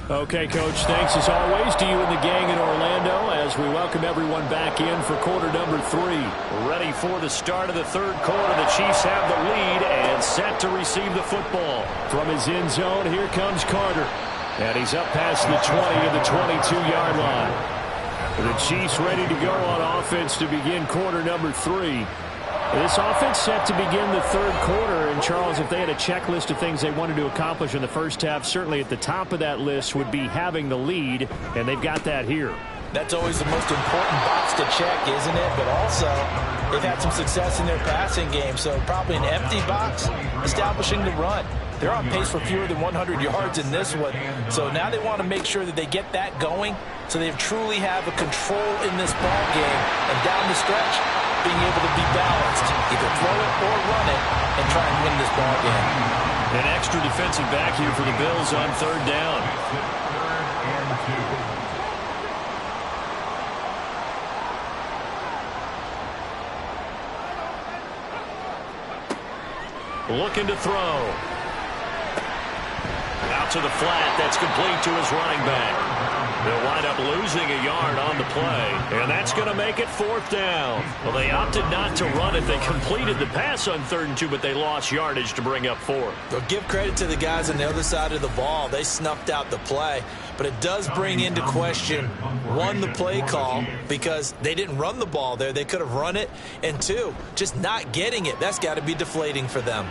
Okay, Coach, thanks as always to you and the gang in Orlando as we welcome everyone back in for quarter number 3. Ready for the start of the 3rd quarter. The Chiefs have the lead and set to receive the football. From his end zone, here comes Carter. And he's up past the 20 to the 22-yard line. The Chiefs ready to go on offense to begin quarter number 3. This offense set to begin the 3rd quarter, and Charles, if they had a checklist of things they wanted to accomplish in the first half, certainly at the top of that list would be having the lead, and they've got that here. That's always the most important box to check, isn't it? But also, they've had some success in their passing game, so probably an empty box, establishing the run. They're on pace for fewer than 100 yards in this one, so now they want to make sure that they get that going so they truly have a control in this ball game, and down the stretch, being able to be balanced, either throw it or run it, and try and win this ball game. An extra defensive back here for the Bills on 3rd down. Looking to throw. Out to the flat. That's complete to his running back. They'll wind up losing a yard on the play, and that's going to make it 4th down. Well, they opted not to run it. They completed the pass on 3rd and 2, but they lost yardage to bring up 4th. They'll give credit to the guys on the other side of the ball. They snuffed out the play, but it does bring into question, 1, the play call, because they didn't run the ball there. They could have run it, and 2, just not getting it. That's got to be deflating for them.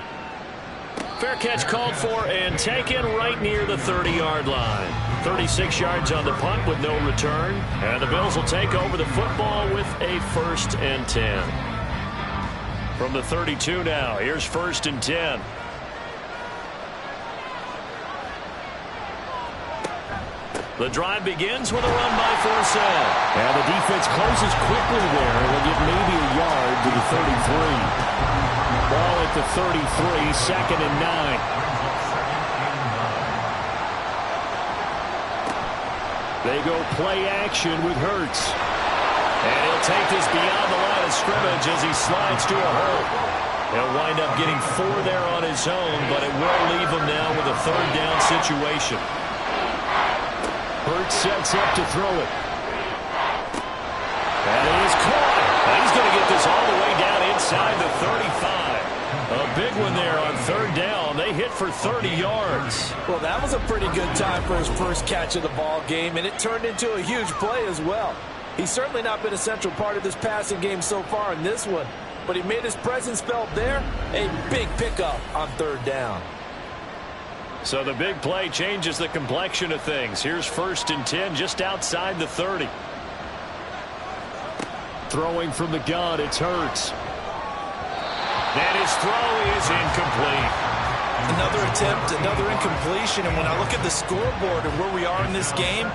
Fair catch called for and taken right near the 30-yard line. 36 yards on the punt with no return. And the Bills will take over the football with a 1st and 10. From the 32 now, here's 1st and 10. The drive begins with a run by Forsell. And the defense closes quickly there. They'll get maybe a yard to the 33. Ball at the 33, 2nd and 9. They go play action with Hurts. And he'll take this beyond the line of scrimmage as he slides to a hole. He'll wind up getting 4 there on his own, but it will leave him now with a 3rd down situation. Hurts sets up to throw it. And it is caught. And he's going to get this all the way down inside the 35. A big one there on 3rd down. They hit for 30 yards. Well, that was a pretty good time for his first catch of the ball game, and it turned into a huge play as well. He's certainly not been a central part of this passing game so far in this one, but he made his presence felt there. A big pickup on 3rd down. So the big play changes the complexion of things. Here's 1st and 10 just outside the 30. Throwing from the gun, it's Hurts. And his throw is incomplete. Another attempt, another incompletion, and when I look at the scoreboard and where we are in this game,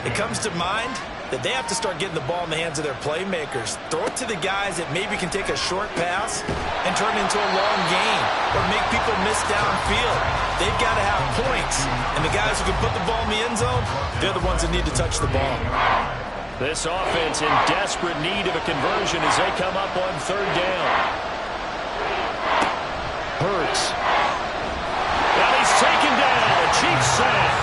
it comes to mind that they have to start getting the ball in the hands of their playmakers. Throw it to the guys that maybe can take a short pass and turn it into a long gain or make people miss downfield. They've got to have points, and the guys who can put the ball in the end zone, they're the ones that need to touch the ball. This offense in desperate need of a conversion as they come up on 3rd down. Hurts. Now he's taken down. A cheap sack.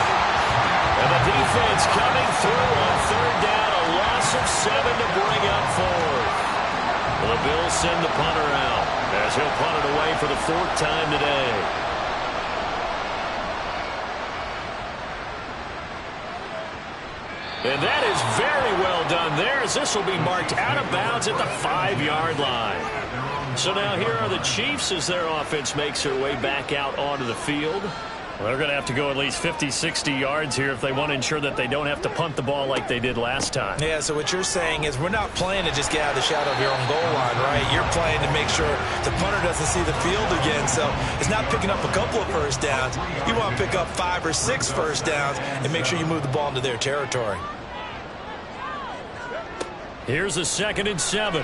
And the defense coming through on 3rd down. A loss of 7 to bring up 4th. The Bills send the punter out as he'll punt it away for the 4th time today. And that is very well done there as this will be marked out of bounds at the 5-yard line. So now here are the Chiefs as their offense makes their way back out onto the field. Well, they're going to have to go at least 50, 60 yards here if they want to ensure that they don't have to punt the ball like they did last time. Yeah, so what you're saying is we're not playing to just get out of the shadow of your own goal line, right? You're playing to make sure the punter doesn't see the field again. So it's not picking up a couple of first downs. You want to pick up 5 or 6 first downs and make sure you move the ball into their territory. Here's a 2nd and 7.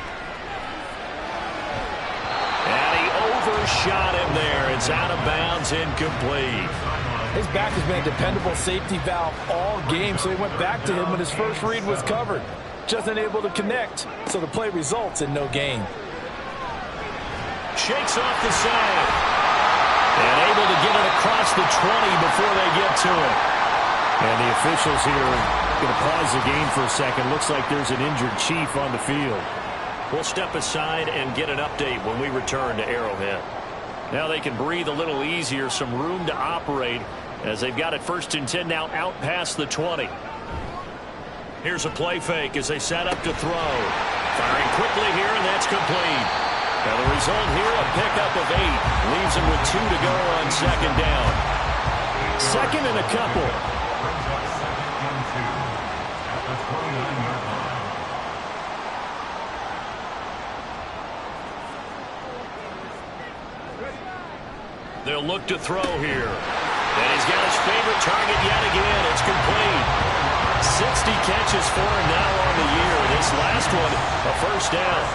And he overshot him there. It's out of bounds, incomplete. His back has been a dependable safety valve all game, so he went back to him when his first read was covered. Just unable to connect, so the play results in no gain. Shakes off the side. And able to get it across the 20 before they get to it. And the officials here going to pause the game for a second. Looks like there's an injured Chief on the field. We'll step aside and get an update when we return to Arrowhead. Now they can breathe a little easier, some room to operate as they've got it 1st and 10 now out past the 20. Here's a play fake as they set up to throw. Firing quickly here, and that's complete. Now the result here, a pickup of 8. Leaves him with 2 to go on 2nd down. 2nd and a couple. They'll look to throw here. And he's got his favorite target yet again. It's complete. 60 catches for him now on the year. This last one, a first down.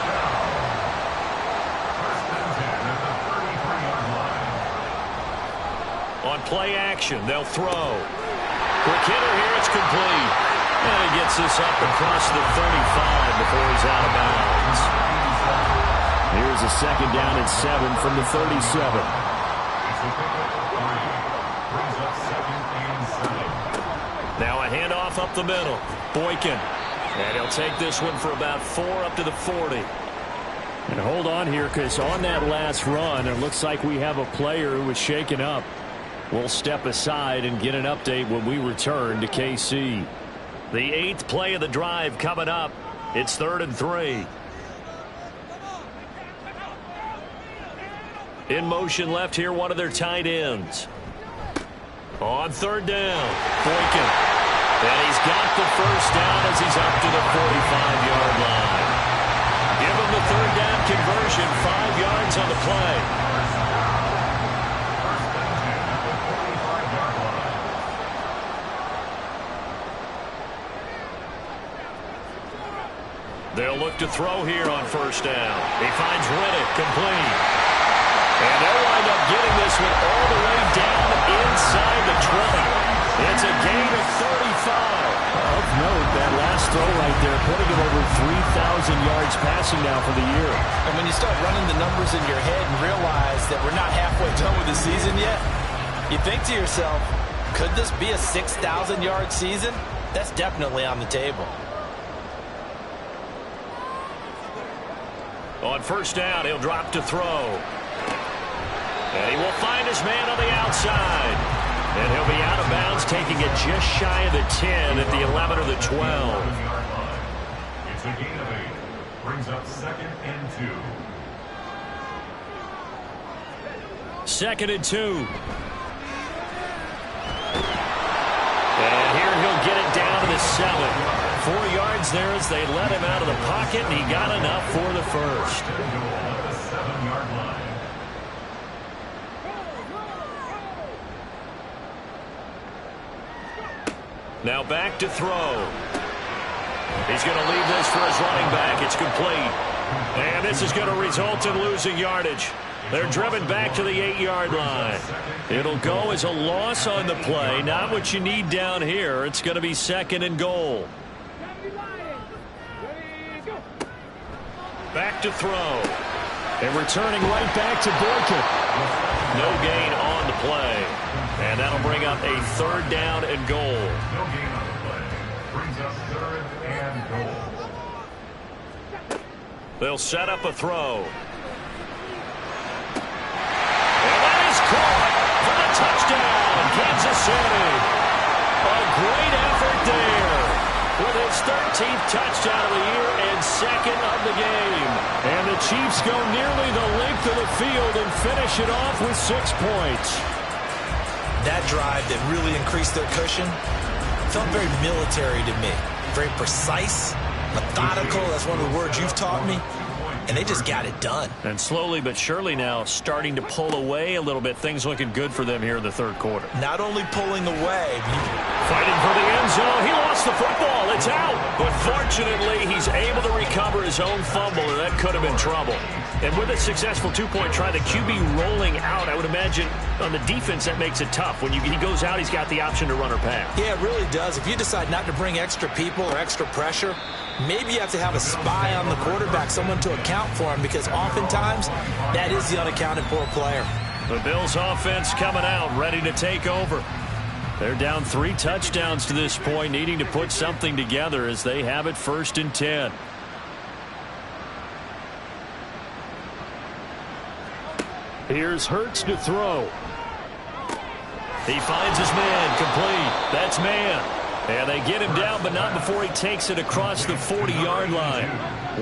On play action, they'll throw. Quick hitter here, it's complete. And he gets this up across the 35 before he's out of bounds. Here's a 2nd down and 7 from the 37. Now a handoff up the middle. Boykin. And he'll take this one for about 4 up to the 40. And hold on here, because on that last run, it looks like we have a player who was shaken up. We'll step aside and get an update when we return to KC. The 8th play of the drive coming up. It's 3rd and 3. In motion left here, one of their tight ends. On 3rd down, Boykin. And he's got the first down as he's up to the 45-yard line. Give him the 3rd down conversion, 5 yards on the play. They'll look to throw here on 1st down. He finds Riddick, complete. And they'll wind up getting this one all the way down inside the 20. It's a gain of 35. Of note, that last throw right there, putting him over 3,000 yards passing now for the year. And when you start running the numbers in your head and realize that we're not halfway done with the season yet, you think to yourself, could this be a 6,000-yard season? That's definitely on the table. On 1st down, he'll drop to throw. And he will find his man on the outside. And he'll be out of bounds, taking it just shy of the 10 at the 11 or the 12. It's a gain of 8. Brings up 2nd and 2. 2nd and 2. And here he'll get it down to the 7. 4 yards there as they let him out of the pocket, and he got enough for the first. The 7-yard line. Now back to throw. He's going to leave this for his running back. It's complete. And this is going to result in losing yardage. They're driven back to the 8-yard line. It'll go as a loss on the play. Not what you need down here. It's going to be 2nd and goal. Back to throw. And returning right back to Boykin. No gain on the play. And that'll bring up a 3rd down and goal. No gain on the play. Brings up 3rd and goal. They'll set up a throw. And that is caught for the touchdown, Kansas City. A great effort there with his 13th touchdown of the year and 2nd of the game. And the Chiefs go nearly the length of the field and finish it off with 6 points. That drive that really increased their cushion felt very military to me. Very precise, methodical. That's one of the words you've taught me. And they just got it done. And slowly but surely now starting to pull away a little bit. Things looking good for them here in the 3rd quarter. Not only pulling away. Fighting for the end zone. He lost the football. It's out. But fortunately, he's able to recover his own fumble, and that could have been trouble. And with a successful 2-point try, the QB rolling out, I would imagine on the defense that makes it tough. When he goes out, he's got the option to run or pass. Yeah, it really does. If you decide not to bring extra people or extra pressure, maybe you have to have a spy on the quarterback, someone to account for him, because oftentimes that is the unaccounted for player. The Bills offense coming out, ready to take over. They're down 3 touchdowns to this point, needing to put something together as they have it 1st and 10. Here's Hurts to throw. He finds his man, complete. That's man. And they get him down, but not before he takes it across the 40-yard line.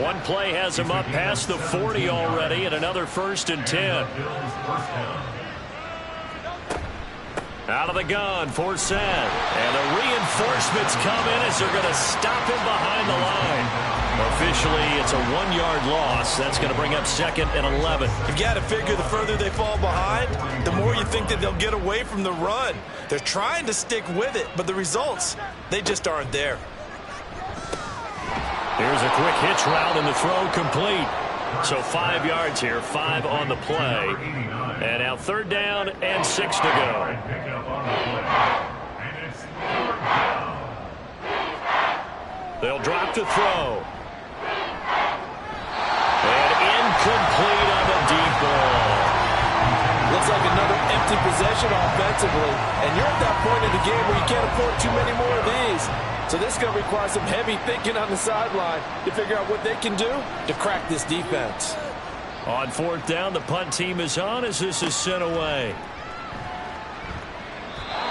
One play has him up past the 40 already, and another 1st and 10. Out of the gun for Sen. And the reinforcements come in as they're going to stop him behind the line. Officially, it's a 1-yard loss. That's going to bring up 2nd and 11. You've got to figure the further they fall behind, the more you think that they'll get away from the run. They're trying to stick with it, but the results, they just aren't there. Here's a quick hitch route and the throw complete. So 5 yards here, 5 on the play. And now 3rd down and 6 to go. They'll drop to throw. And incomplete on the deep ball. looks like another empty possession offensively. And you're at that point in the game where you can't afford too many more of these. So this is going to require some heavy thinking on the sideline to figure out what they can do to crack this defense. On 4th down, the punt team is on as this is sent away.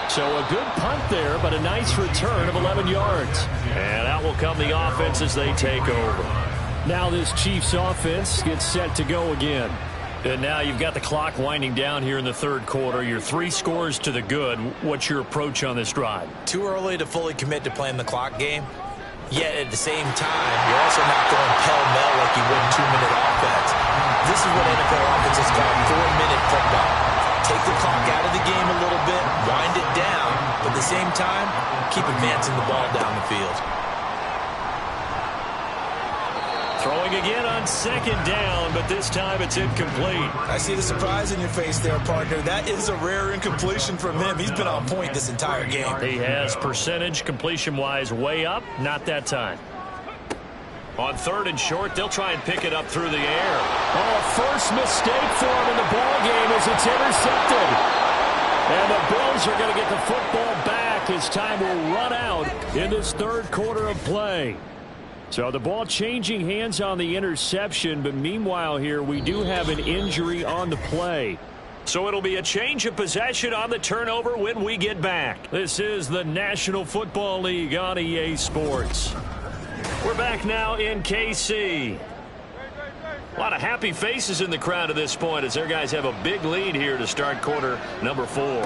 So a good punt there, but a nice return of 11 yards. And out will come the offense as they take over. Now this Chiefs offense gets set to go again. And now you've got the clock winding down here in the 3rd quarter. Your 3 scores to the good. What's your approach on this drive? Too early to fully commit to playing the clock game. Yet at the same time, you're also not going pell-mell like you would in 2-minute offense. This is what NFL offenses call 4-minute football. Take the clock out of the game a little bit, wind it down, but at the same time, keep advancing the ball down the field. Throwing again on 2nd down, but this time it's incomplete. I see the surprise in your face there, partner. That is a rare incompletion from him. He's been on point this entire game. He has percentage completion-wise way up, not that time. On 3rd and short, they'll try and pick it up through the air. Oh, first mistake for him in the ball game as it's intercepted. And the Bills are going to get the football back as time will run out in this 3rd quarter of play. So the ball changing hands on the interception, but meanwhile here we do have an injury on the play. So it'll be a change of possession on the turnover when we get back. This is the National Football League on EA Sports. We're back now in KC. A lot of happy faces in the crowd at this point as their guys have a big lead here to start quarter number 4.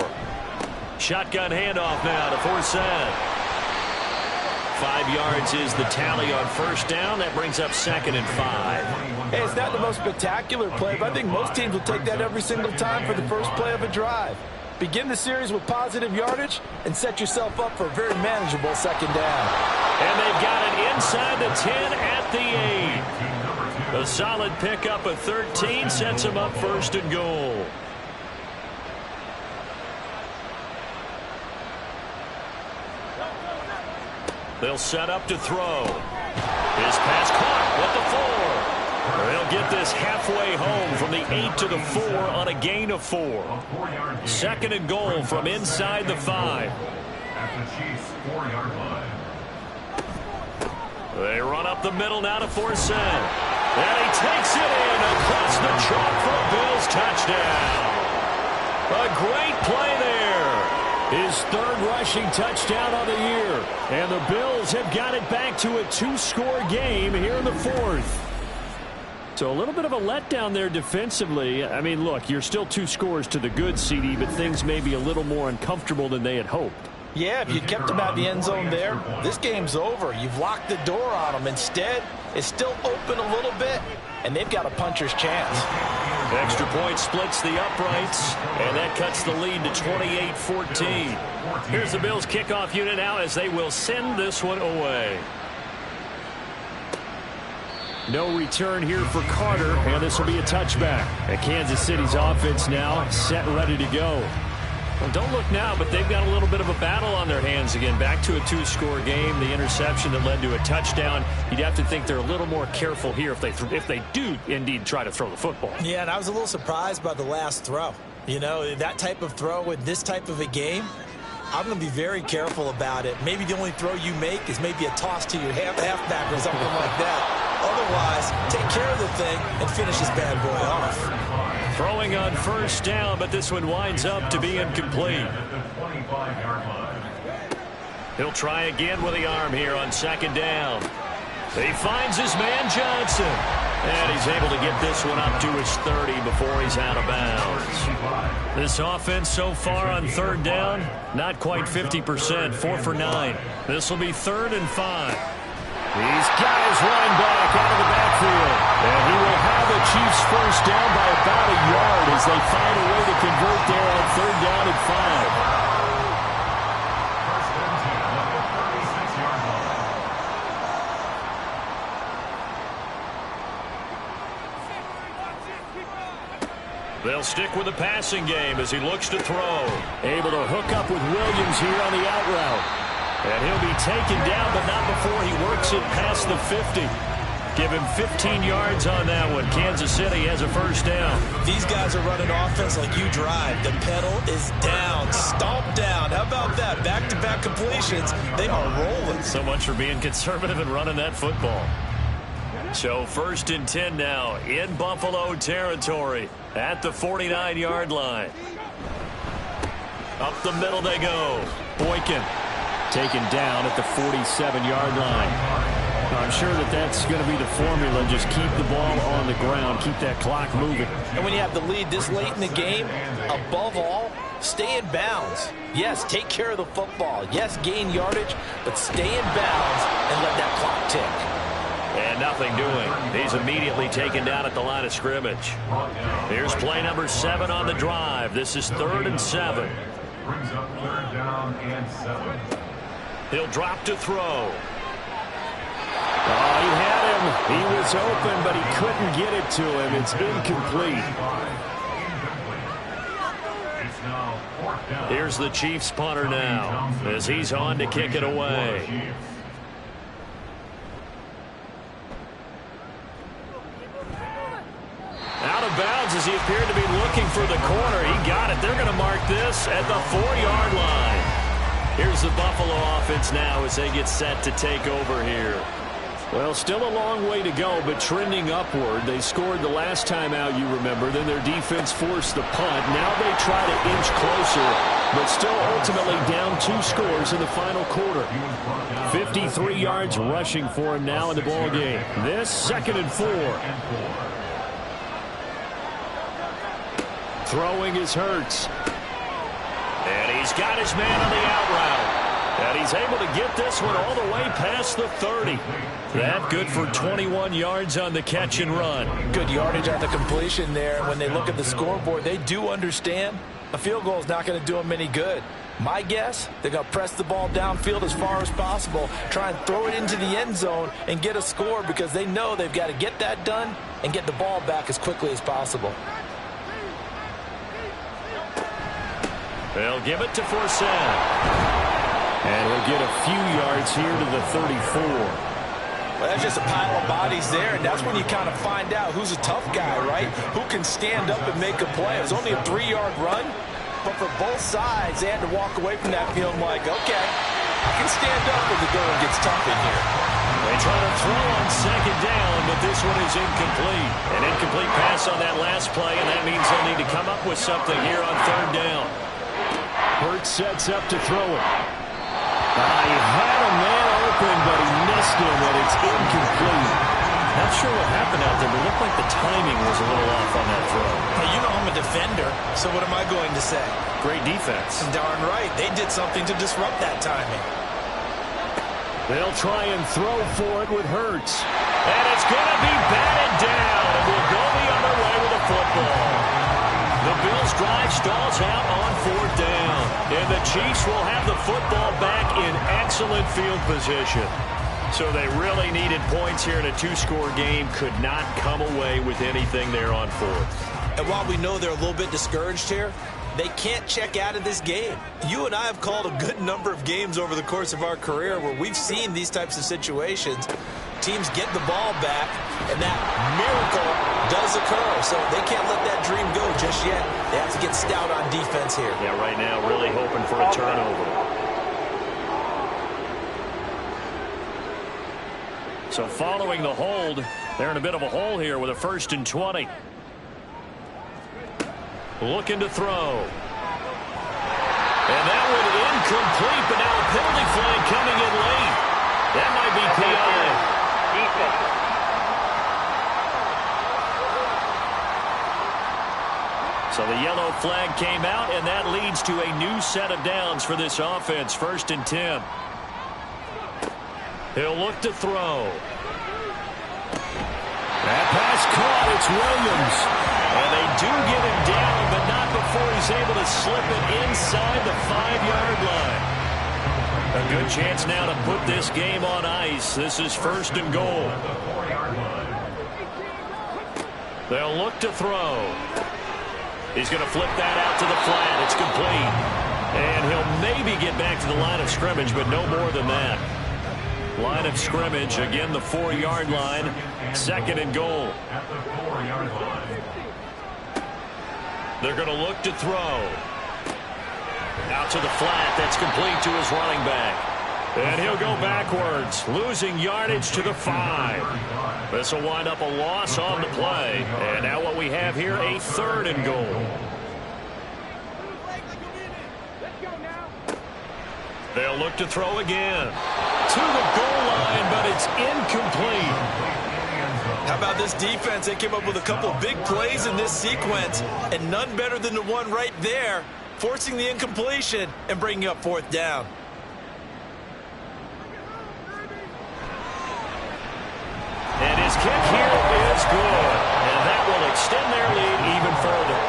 Shotgun handoff now to Forsett. 5 yards is the tally on 1st down. That brings up 2nd and 5. Hey, it's not the most spectacular play, but I think most teams will take that every single time for the first play of a drive. Begin the series with positive yardage and set yourself up for a very manageable 2nd down. And they've got it inside the 10 at the 8. A solid pickup of 13 sets them up 1st and goal. They'll set up to throw. His pass caught with the 4. They'll get this halfway home from the 8 to the 4 on a gain of 4. 2nd and goal from inside the 5. At the Chiefs' 4-yard line. They run up the middle now to Forsett. And he takes it in across the chalk for a Bills touchdown. A great play there. His 3rd rushing touchdown on the year. And the Bills have got it back to a 2-score game here in the 4th. So a little bit of a letdown there defensively. I mean, look, you're still 2 scores to the good, CD, but things may be a little more uncomfortable than they had hoped. Yeah, if you kept him out of the end zone there, this game's over. You've locked the door on them. Instead, it's still open a little bit, and they've got a puncher's chance. Extra point splits the uprights, and that cuts the lead to 28-14. Here's the Bills kickoff unit now as they will send this one away. No return here for Carter, and this will be a touchback. And Kansas City's offense now set ready to go. Well, don't look now, but they've got a little bit of a battle on their hands again. Back to a 2-score game. The interception that led to a touchdown. You'd have to think they're a little more careful here if they do indeed try to throw the football. Yeah, and I was a little surprised by the last throw. You know, that type of throw in this type of a game, I'm going to be very careful about it. Maybe the only throw you make is maybe a toss to your halfback or something like that. Otherwise, take care of the thing and finish this bad boy off. Throwing on 1st down, but this one winds up to be incomplete. He'll try again with the arm here on 2nd down. He finds his man Johnson. And he's able to get this one up to his 30 before he's out of bounds. This offense so far on 3rd down, not quite 50%, 4 for 9. This will be 3rd and 5. These guys run back out of the backfield. And he will have the Chiefs 1st down by about a yard as they find a way to convert there on 3rd down and 5. They'll stick with the passing game as he looks to throw. Able to hook up with Williams here on the out route. And he'll be taken down, but not before he works it past the 50. Give him 15 yards on that one. Kansas City has a first down. These guys are running offense like you drive. The pedal is down, stomped down. How about that? Back-to-back completions. They are rolling. So much for being conservative and running that football. So 1st and 10 now in Buffalo territory at the 49-yard line. Up the middle they go. Boykin taken down at the 47-yard line. I'm sure that's going to be the formula. Just keep the ball on the ground. Keep that clock moving. And when you have the lead this late in the game, above all, stay in bounds. Yes, take care of the football. Yes, gain yardage, but stay in bounds and let that clock tick. And nothing doing. He's immediately taken down at the line of scrimmage. Here's play number 7 on the drive. This is 3rd and 7. Brings up 3rd down and 7. He'll drop to throw. Oh, he had him. He was open, but he couldn't get it to him. It's incomplete. Here's the Chiefs punter now as he's on to kick it away. Out of bounds as he appeared to be looking for the corner. He got it. They're going to mark this at the 4-yard line. Here's the Buffalo offense now as they get set to take over here. Well, still a long way to go, but trending upward. They scored the last time out, you remember. Then their defense forced the punt. Now they try to inch closer, but still ultimately down 2 scores in the final quarter. 53 yards rushing for him now in the ball game. This 2nd and 4. Throwing is Hurts. And he's got his man on the out route. And he's able to get this one all the way past the 30. That good for 21 yards on the catch and run. Good yardage on the completion there. When they look at the scoreboard, they do understand a field goal is not going to do them any good. My guess, they're going to press the ball downfield as far as possible, try and throw it into the end zone and get a score because they know they've got to get that done and get the ball back as quickly as possible. They'll give it to Forsett. And he'll get a few yards here to the 34. Well, that's just a pile of bodies there, and that's when you kind of find out who's a tough guy, right? Who can stand up and make a play. It was only a 3-yard run, but for both sides, they had to walk away from that feeling like, okay, I can stand up when the going gets tough in here. They try to throw on 2nd down, but this one is incomplete. An incomplete pass on that last play, and that means they'll need to come up with something here on 3rd down. Hurts sets up to throw it. He had a man open, but he missed him, and it's incomplete. Not sure what happened out there, but it looked like the timing was a little off on that throw. Hey, you know I'm a defender, so what am I going to say? Great defense. Darn right. They did something to disrupt that timing. They'll try and throw for it with Hurts. And it's going to be batted down, and we'll go the other way with the football. The Bills' drive stalls out on 4th down. And the Chiefs will have the football back in excellent field position. So they really needed points here in a 2-score game. Could not come away with anything there on 4th. And while we know they're a little bit discouraged here, they can't check out of this game. You and I have called a good number of games over the course of our career where we've seen these types of situations. Teams get the ball back, and that miracle does occur. So they can't let that dream go just yet. They have to get stout on defense here. Yeah, right now really hoping for a turnover. So following the hold, they're in a bit of a hole here with a 1st and 20. Looking to throw. And that one incomplete, but now a penalty flag coming in late. That might be PI. So the yellow flag came out, and that leads to a new set of downs for this offense. 1st and 10. He'll look to throw. That pass caught. It's Williams. And they do get him down, but not before he's able to slip it inside the 5-yard line. A good chance now to put this game on ice. This is 1st and goal. They'll look to throw. He's going to flip that out to the flat. It's complete. And he'll maybe get back to the line of scrimmage, but no more than that. Line of scrimmage, again the 4-yard line. 2nd and goal. At the 4-yard line. They're going to look to throw. Out to the flat. That's complete to his running back. And he'll go backwards, losing yardage to the 5. This will wind up a loss on the play. And now what we have here, a 3rd and goal. They'll look to throw again. To the goal line, but it's incomplete. How about this defense? They came up with a couple of big plays in this sequence, and none better than the one right there, forcing the incompletion and bringing up 4th down. And his kick here is good. And that will extend their lead even further.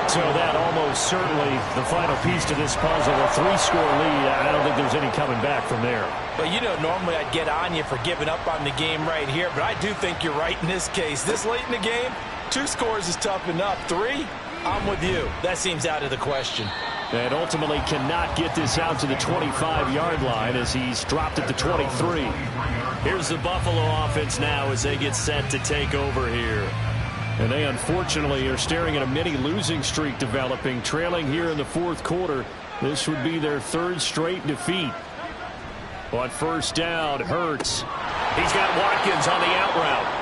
So that almost certainly the final piece to this puzzle, a 3-score lead. I don't think there's any coming back from there. Well, you know, normally I'd get on you for giving up on the game right here, but I do think you're right in this case. This late in the game, 2 scores is tough enough. 3, I'm with you. That seems out of the question. And ultimately cannot get this out to the 25-yard line as he's dropped at the 23. Here's the Buffalo offense now as they get set to take over here. And they unfortunately are staring at a mini losing streak developing, trailing here in the 4th quarter. This would be their 3rd straight defeat. On 1st down, Hurts. He's got Watkins on the out route.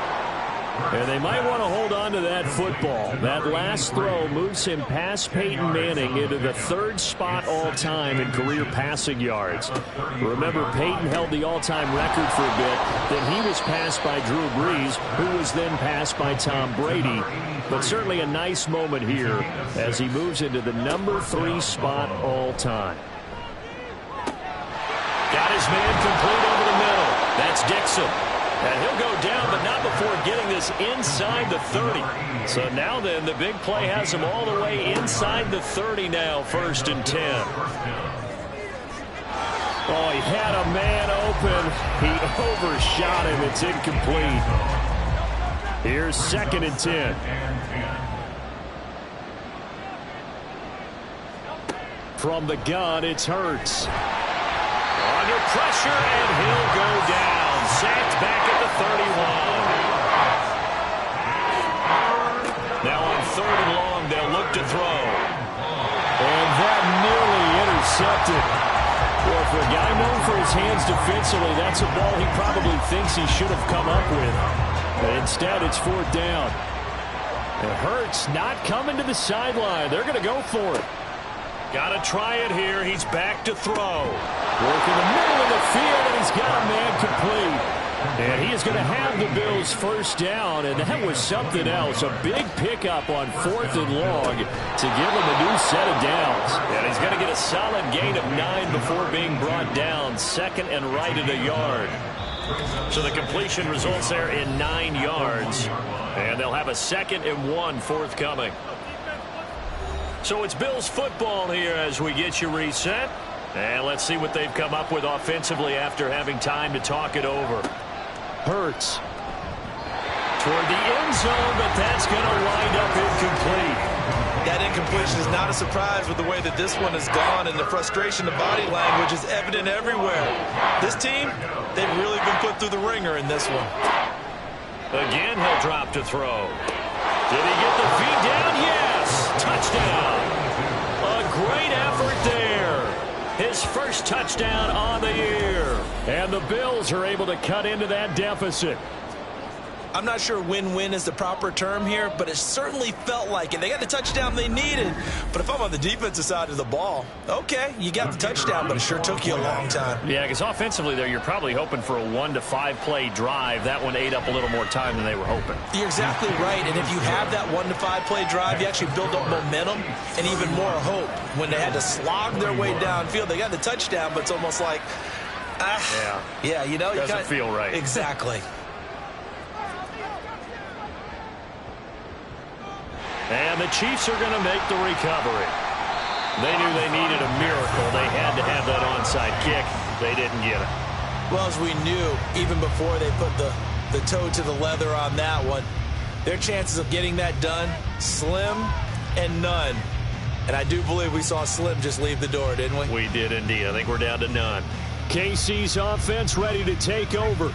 And they might want to hold on to that football. That last throw moves him past Peyton Manning into the 3rd spot all-time in career passing yards. Remember, Peyton held the all-time record for a bit. Then he was passed by Drew Brees, who was then passed by Tom Brady. But certainly a nice moment here as he moves into the number 3 spot all-time. Got his man complete over the middle. That's Dixon. And he'll go down, but not before getting this inside the 30. So now then, the big play has him all the way inside the 30 now, 1st and 10. Oh, he had a man open. He overshot him. It's incomplete. Here's 2nd and 10. From the gun, it's Hurts. Under pressure, and he'll go down. Sacked back at the 31. Now on 3rd and long, they'll look to throw. And that nearly intercepted. Well, for a guy known for his hands defensively, that's a ball he probably thinks he should have come up with. But instead, it's 4th down. And Hurts not coming to the sideline. They're going to go for it. Got to try it here. He's back to throw. Working the middle of the field, and he's got a man complete. And he is going to have the Bills 1st down, and that was something else. A big pickup on 4th and long to give him a new set of downs. And he's going to get a solid gain of 9 before being brought down. 2nd and right at a yard. So the completion results there in 9 yards. And they'll have a 2nd and 1 forthcoming. So it's Bills football here as we get you reset. And let's see what they've come up with offensively after having time to talk it over. Hurts. Toward the end zone, but that's going to wind up incomplete. That incompletion is not a surprise with the way that this one has gone, and the frustration, the body language is evident everywhere. This team, they've really been put through the ringer in this one. Again, he'll drop to throw. Did he get the feet down? Yes! Touchdown! A great effort there. His 1st touchdown on the year. And the Bills are able to cut into that deficit. I'm not sure win-win is the proper term here, but it certainly felt like it. They got the touchdown they needed. But if I'm on the defensive side of the ball, okay, you got the touchdown, but it sure took you a long time. Yeah, because offensively there, you're probably hoping for a 1 to 5 play drive. That one ate up a little more time than they were hoping. You're exactly right. And if you have that 1 to 5 play drive, you actually build up momentum and even more hope. When they had to slog their way downfield, they got the touchdown, but it's almost like, yeah, you know, doesn't feel right. Exactly. And the Chiefs are going to make the recovery. They knew they needed a miracle. They had to have that onside kick. They didn't get it. Well, as we knew, even before they put the toe to the leather on that one, their chances of getting that done, slim and none. And I do believe we saw Slim just leave the door, didn't we? We did indeed. I think we're down to none. KC's offense ready to take over.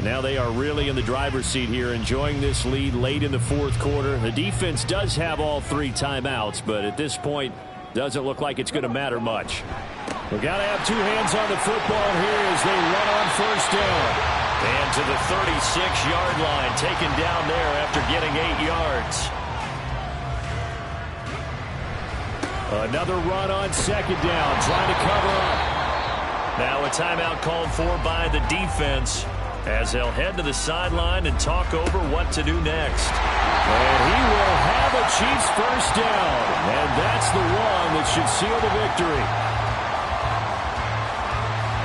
Now they are really in the driver's seat here, enjoying this lead late in the fourth quarter. The defense does have all 3 timeouts, but at this point, doesn't look like it's going to matter much. We've got to have 2 hands on the football here as they run on first down. And to the 36-yard line, taken down there after getting 8 yards. Another run on second down, trying to cover up. Now a timeout called for by the defense as they'll head to the sideline and talk over what to do next. And he will have a Chiefs first down. And that's the one that should seal the victory.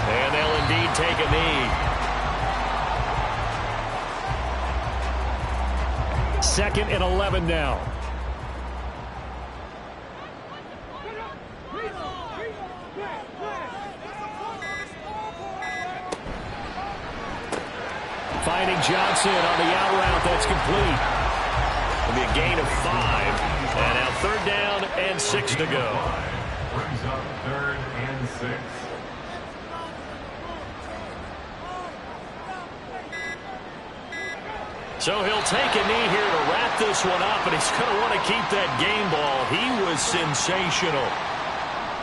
And they'll indeed take a knee. 2nd and 11 now. Finding Johnson on the out route. That's complete. It'll be a gain of 5. And now 3rd down and 6 to go. Brings up 3rd and 6. So he'll take a knee here to wrap this one up, and he's going to want to keep that game ball. He was sensational.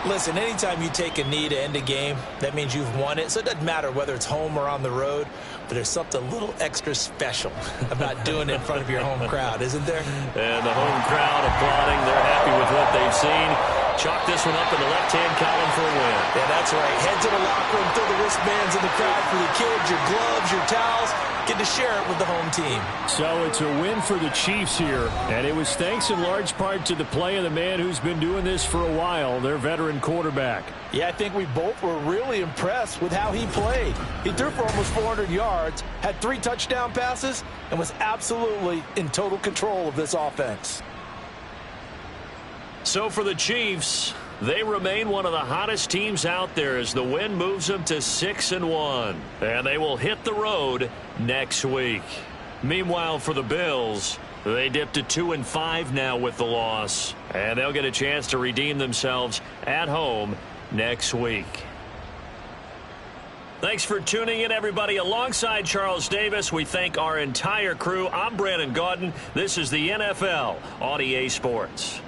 Listen, anytime you take a knee to end a game, that means you've won it. So it doesn't matter whether it's home or on the road, but there's something a little extra special about doing it in front of your home crowd, isn't there? And the home crowd applauding. They're happy with what they've seen. Chalk this one up in the left-hand column for a win. Yeah, that's right. Head to the locker room, throw the wristbands in the crowd for your kids, your gloves, your towels. Get to share it with the home team. So it's a win for the Chiefs here, and it was thanks in large part to the play of the man who's been doing this for a while, their veteran quarterback. Yeah, I think we both were really impressed with how he played. He threw for almost 400 yards, had 3 touchdown passes, and was absolutely in total control of this offense. So for the Chiefs, they remain one of the hottest teams out there as the win moves them to 6-1. And they will hit the road next week. Meanwhile, for the Bills, they dipped to 2-5 now with the loss. And they'll get a chance to redeem themselves at home next week. Thanks for tuning in, everybody. Alongside Charles Davis, we thank our entire crew. I'm Brandon Gaudin. This is the NFL on EA Sports.